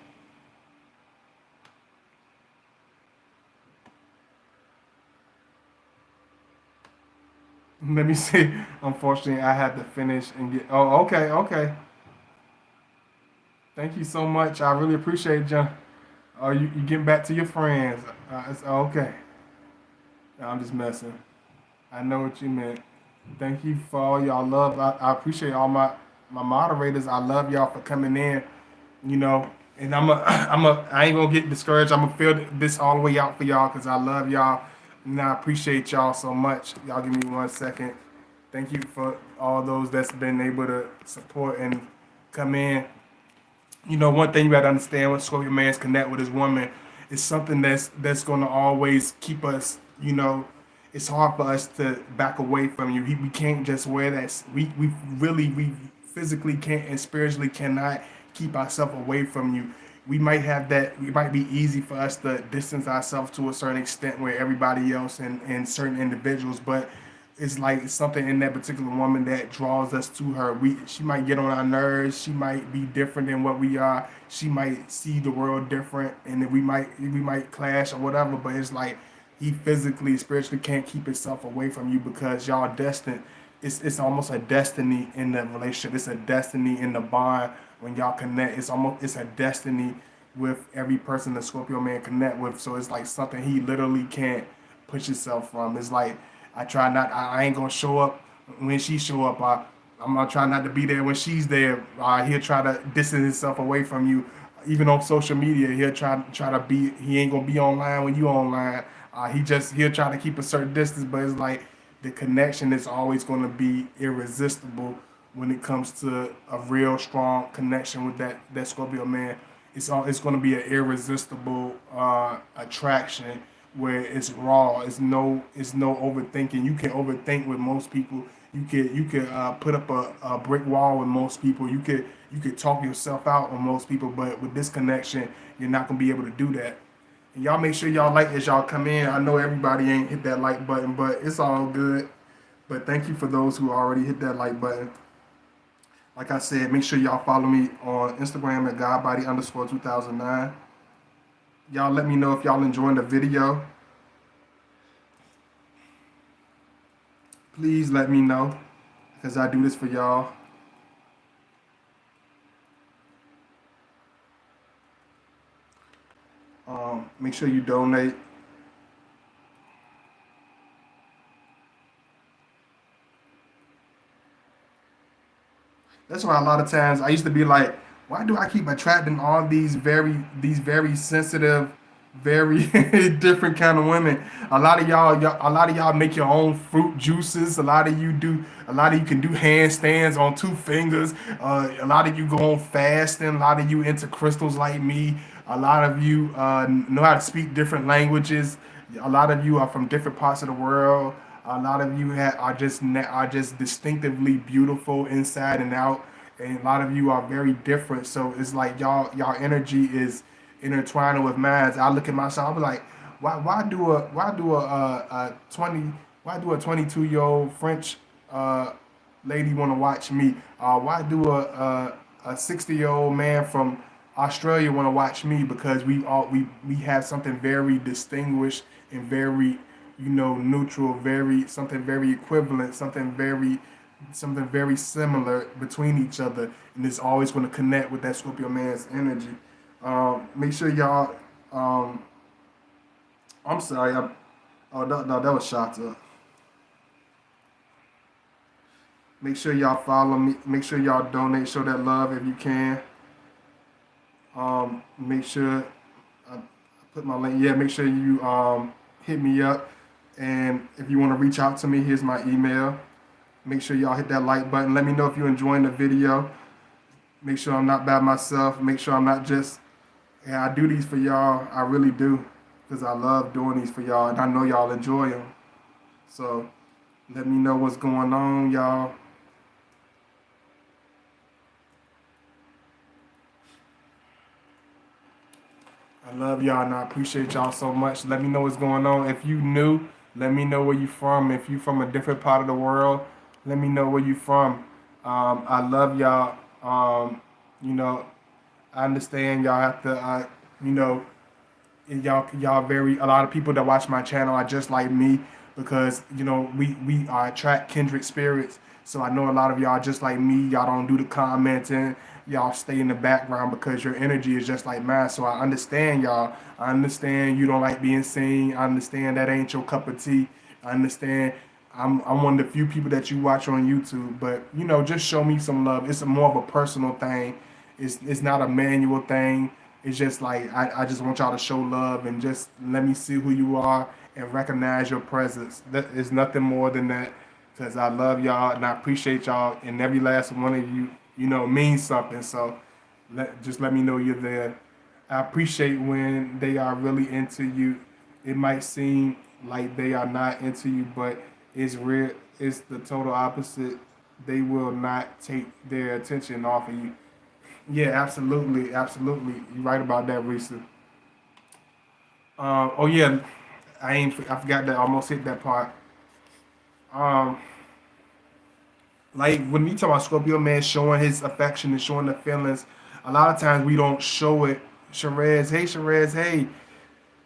Let me see. Unfortunately, I had to finish and get. Oh, okay, okay. Thank you so much. I really appreciate it, John. Oh, you getting back to your friends? Okay. I'm just messing. I know what you meant. Thank you for all y'all love. I appreciate all my moderators. I love y'all for coming in. You know, and I ain't gonna get discouraged. I'm gonna fill this all the way out for y'all because I love y'all and I appreciate y'all so much. Y'all give me 1 second. Thank you for all those that's been able to support and come in. One thing you gotta understand when Scorpio man's connect with his woman is something that's gonna always keep us. It's hard for us to back away from you. We can't just wear that. We physically can't and spiritually cannot keep ourselves away from you. We might have that. It might be easy for us to distance ourselves to a certain extent where everybody else and certain individuals, but it's like something in that particular woman that draws us to her. She might get on our nerves. She might be different than what we are. She might see the world different, and then we might clash or whatever. But it's like he physically, spiritually can't keep himself away from you because y'all destined. It's almost a destiny in the relationship. It's a destiny in the bond when y'all connect. It's a destiny with every person the Scorpio man connect with. So it's like something he literally can't push himself from. It's like I try not. I ain't gonna show up when she show up. I'm gonna try not to be there when she's there. He'll try to distance himself away from you. Even on social media, he'll try to be. He ain't gonna be online when you online. He'll try to keep a certain distance, but it's like the connection is always gonna be irresistible when it comes to a real strong connection with that Scorpio man. It's gonna be an irresistible attraction where it's raw. It's no overthinking. You can overthink with most people. You could put up a brick wall with most people. You could talk yourself out on most people, but with this connection, you're not gonna be able to do that. And y'all make sure y'all like as y'all come in. I know everybody ain't hit that like button, but it's all good. But thank you for those who already hit that like button. Like I said, make sure y'all follow me on Instagram at godbody_2009. Y'all let me know if y'all enjoying the video. Please let me know because I do this for y'all. Make sure you donate. That's why a lot of times I used to be like, why do I keep attracting all these very sensitive, very different kind of women? A lot of y'all make your own fruit juices. A lot of you can do handstands on 2 fingers. A lot of you go on fasting. A lot of you into crystals like me. A lot of you know how to speak different languages. A lot of you are from different parts of the world. A lot of you are just distinctively beautiful inside and out, and a lot of you are very different. So it's like y'all energy is intertwining with mine. I look at myself, I be like, why do a 22-year-old French lady want to watch me? Why do a 60-year-old man from Australia want to watch me? Because we have something very distinguished and very neutral, very something very equivalent, something very similar between each other, and it's always going to connect with that Scorpio man's energy. Make sure y'all. I'm sorry. Oh no, that was Shata. Make sure y'all follow me. Make sure y'all donate. Show that love if you can. Make sure I put my link. Yeah, make sure you hit me up. And if you want to reach out to me, here's my email. Make sure y'all hit that like button. Let me know if you're enjoying the video. Make sure I'm not by myself. Make sure I'm not just. Yeah, I do these for y'all. I really do, because I love doing these for y'all, and I know y'all enjoy them. So let me know what's going on, y'all. I love y'all and I appreciate y'all so much. Let me know what's going on. If you new, let me know where you from. If you from a different part of the world, let me know where you from. I love y'all. You know, I understand y'all have to, you know, y'all very a lot of people that watch my channel are just like me because we are attract kindred spirits. So I know a lot of y'all just like me. Y'all don't do the commenting. Y'all stay in the background because your energy is just like mine. So I understand y'all. I understand you don't like being seen. I understand that ain't your cup of tea. I understand. I'm one of the few people that you watch on YouTube, but just show me some love. It's more of a personal thing. It's not a manual thing. It's just like I just want y'all to show love and just let me see who you are and recognize your presence. That is nothing more than that. Because I love y'all and I appreciate y'all, and every last one of you, means something. So just let me know you're there. I appreciate when they are really into you. It might seem like they are not into you, but it's real. It's the total opposite. They will not take their attention off of you. Yeah, absolutely, absolutely. You're right about that, Risa. Oh yeah, I forgot that. I almost hit that part. Um, like when you talk about Scorpio man showing his affection and showing the feelings, a lot of times we don't show it. Sherez, hey.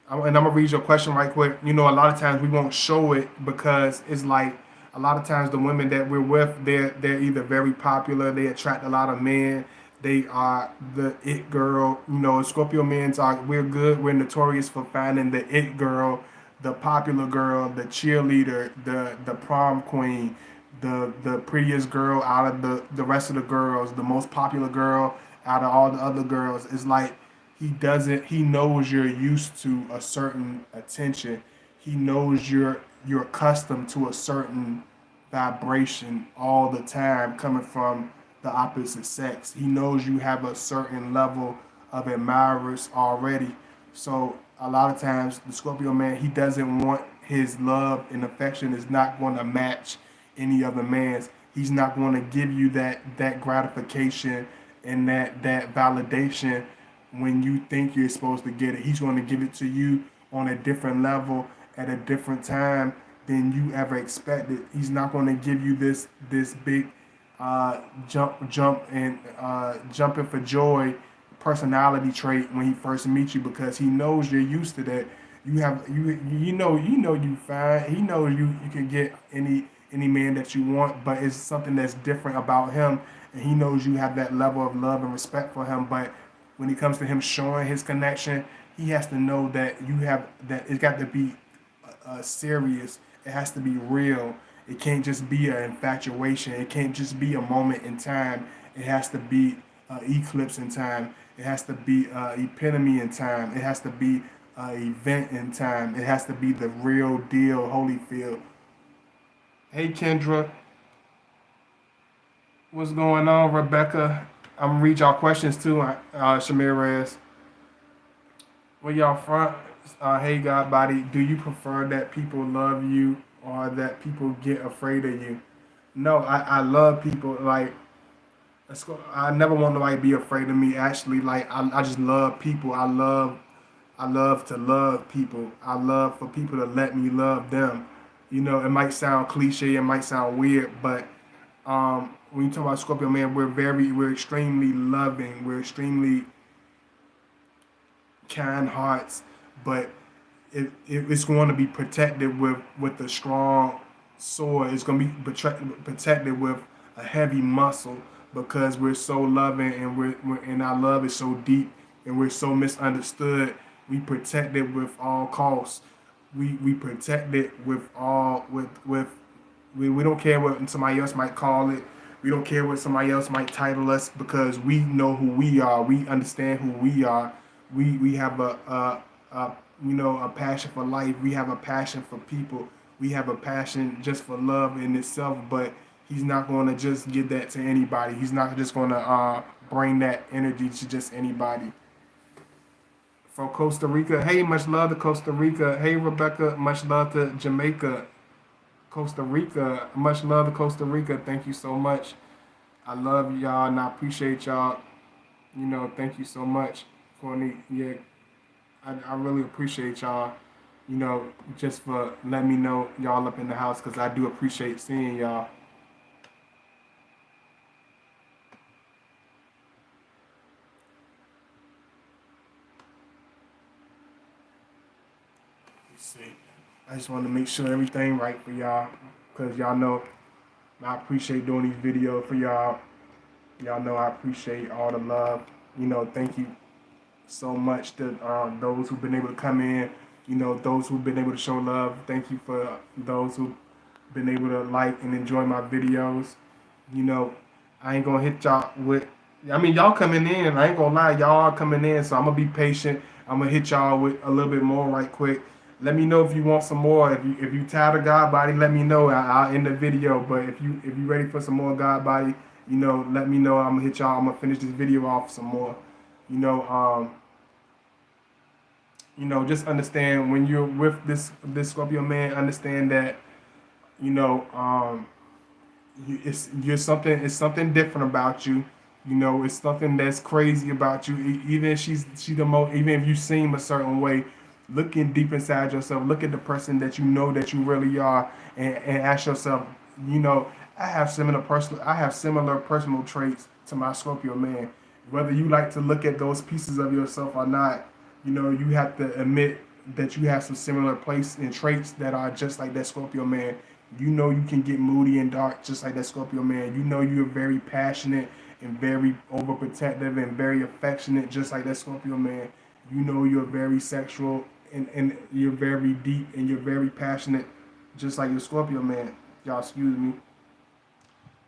And I'm gonna read your question right quick. A lot of times we won't show it because it's like a lot of times the women that we're with, they're either very popular, they attract a lot of men, they are the it girl. Scorpio men are we're good. We're notorious for finding the it girl, the popular girl, the cheerleader, the prom queen, the prettiest girl out of the rest of the girls, the most popular girl out of all the other girls. It's like he knows you're used to a certain attention. He knows you're accustomed to a certain vibration all the time coming from the opposite sex. He knows you have a certain level of admirers already. So a lot of times the Scorpio man, he doesn't want his love and affection is not going to match any other man's. He's not going to give you that gratification and that validation when you think you're supposed to get it. He's going to give it to you on a different level at a different time than you ever expected. He's not going to give you this big jumping for joy personality trait when he first meets you because he knows you're used to that. You fine. He knows you can get any man that you want, but it's something that's different about him, and he knows you have that level of love and respect for him. But when it comes to him showing his connection, he has to know that you have that. It's got to be serious. It has to be real. It can't just be an infatuation. It can't just be a moment in time. It has to be an eclipse in time. It has to be an epitome in time. It has to be an event in time. It has to be the real deal, Holyfield. Hey, Kendra. What's going on, Rebecca? I'm gonna read y'all questions too, Shamirez. Where y'all from? Hey, God body. Do you prefer that people love you or that people get afraid of you? No, I love people. Like, I never want nobody to be afraid of me. Actually, like I just love people. I love to love people. I love for people to let me love them. It might sound cliche, it might sound weird, but when you talk about Scorpio man, we're extremely loving, we're extremely kind hearts, but it's going to be protected with a strong sword. It's going to be protected with a heavy muscle because we're so loving and and our love is so deep and we're so misunderstood. We protect it with all costs. We protect it with all with we don't care what somebody else might call it. We don't care what somebody else might title us because we know who we are. We understand who we are. We have a passion for life. We have a passion for people. We have a passion just for love in itself. But he's not going to just give that to anybody. He's not just going to bring that energy to just anybody. From Costa Rica, hey, much love to Costa Rica. Hey, Rebecca, much love to Jamaica. Costa Rica, much love to Costa Rica. Thank you so much. I love y'all and I appreciate y'all. Thank you so much, Courtney. Yeah, I really appreciate y'all, just for letting me know y'all up in the house, because I do appreciate seeing y'all. Let's see. I just want to make sure everything right for y'all, because y'all know I appreciate doing these videos for y'all. Y'all know I appreciate all the love. Thank you so much to those who've been able to come in. Those who've been able to show love. Thank you for those who've been able to like and enjoy my videos. You know, I ain't gonna hit y'all with. I mean, y'all coming in. I ain't gonna lie, y'all are coming in. So I'm gonna be patient. I'm gonna hit y'all with a little bit more right quick. Let me know if you want some more. If you tired of God body, let me know. I'll end the video. But if you ready for some more God body, let me know. I'm gonna hit y'all. I'm gonna finish this video off some more. You know, um, just understand when you're with this Scorpio man. Understand that you know. It's something different about you. It's something that's crazy about you. Even if she's the most, even if you seem a certain way, looking deep inside yourself, look at the person that you know that you really are, and ask yourself, you know, I have similar personal traits to my Scorpio man. Whether you like to look at those pieces of yourself or not, you have to admit that you have some similar place and traits that are just like that Scorpio man. You can get moody and dark just like that Scorpio man. You're very passionate and very overprotective and very affectionate just like that Scorpio man. You're very sexual and you're very deep and you're very passionate just like your Scorpio man. Y'all excuse me.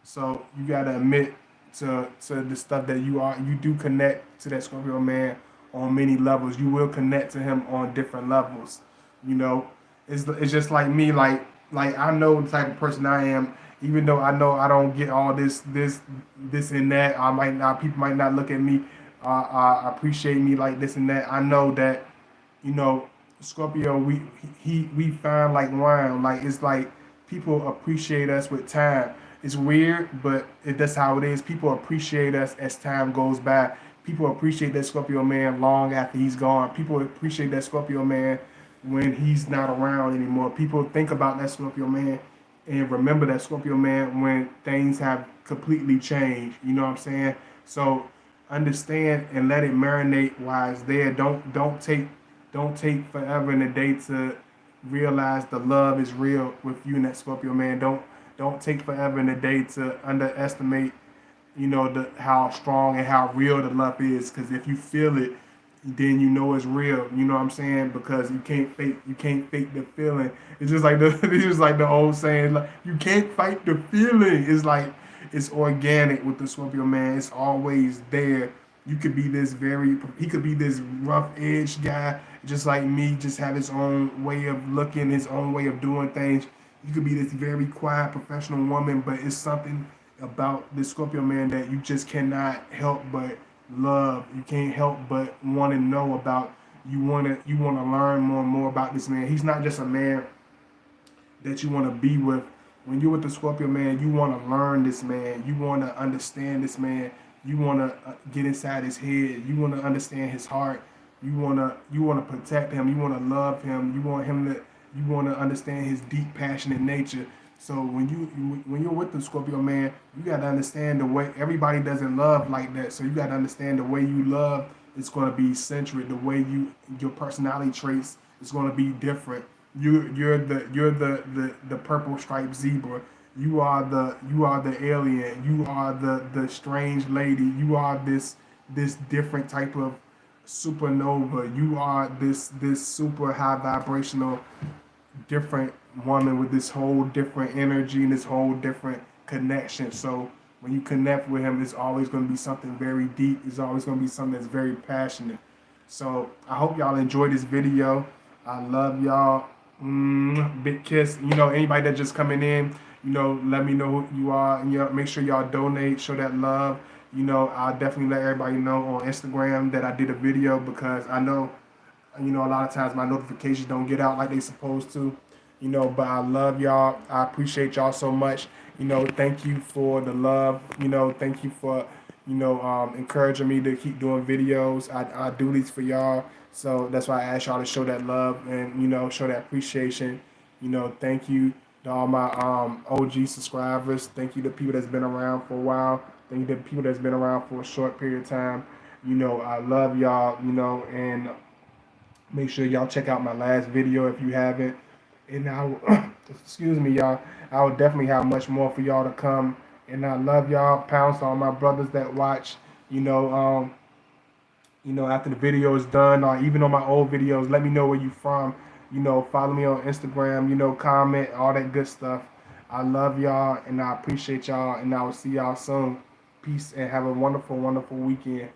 So you gotta admit to the stuff that you do connect to that Scorpio man on many levels. You will connect to him on different levels. You know, it's just like me. Like I know the type of person I am. Even though I know I don't get all this and that, I might not. People might not look at me, appreciate me like this and that. I know that, you know, Scorpio. We find like wine. Like it's like people appreciate us with time. It's weird, but that's how it is. People appreciate us as time goes by. People appreciate that Scorpio man long after he's gone. People appreciate that Scorpio man when he's not around anymore. People think about that Scorpio man and remember that Scorpio man when things have completely changed. You know what I'm saying? So understand and let it marinate while it's there. Don't take forever and a day to realize the love is real with you and that Scorpio man. Don't take forever and a day to underestimate, how strong and how real the love is. Because if you feel it, then you know it's real. You know what I'm saying? Because you can't fake the feeling. It's just like the it's just like the old saying, like you can't fight the feeling. It's like it's organic with the Scorpio man. It's always there. He could be this rough edge guy, just like me, just have his own way of looking, his own way of doing things. You could be this very quiet professional woman, but it's something about the Scorpio man that you just cannot help but love. You can't help but want to know about. You want to learn more and more about this man. He's not just a man that you want to be with. When you're with the Scorpio man, you want to learn this man. You want to understand this man. You want to get inside his head. You want to understand his heart. You want to protect him. You want to love him. You want to understand his deep, passionate nature. So when you're with the Scorpio man, you got to understand the way everybody doesn't love like that. So you got to understand the way you love is going to be centric. The way your personality traits is going to be different. You're the purple striped zebra. You are the alien. You are the strange lady. You are this different type of supernova. You are this super high vibrational different woman with this whole different energy and this whole different connection. So when you connect with him, it's always going to be something very deep. It's always going to be something that's very passionate. So I hope y'all enjoyed this video. I love y'all. Big kiss. Anybody that just coming in, let me know who you are. And make sure y'all donate, show that love. I'll definitely let everybody know on Instagram that I did a video, because I know, a lot of times my notifications don't get out like they supposed to. But I love y'all. I appreciate y'all so much. Thank you for the love. Thank you for, encouraging me to keep doing videos. I do these for y'all. So that's why I asked y'all to show that love and, show that appreciation. Thank you to all my OG subscribers. Thank you to people that's been around for a while. Thank you to people that's been around for a short period of time. I love y'all, and make sure y'all check out my last video if you haven't. And excuse me, y'all. I will definitely have much more for y'all to come. And I love y'all. Pounds to all my brothers that watch. You know, um, after the video is done, or even on my old videos, let me know where you from. Follow me on Instagram. Comment all that good stuff. I love y'all and I appreciate y'all, and I will see y'all soon. Peace and have a wonderful, wonderful weekend.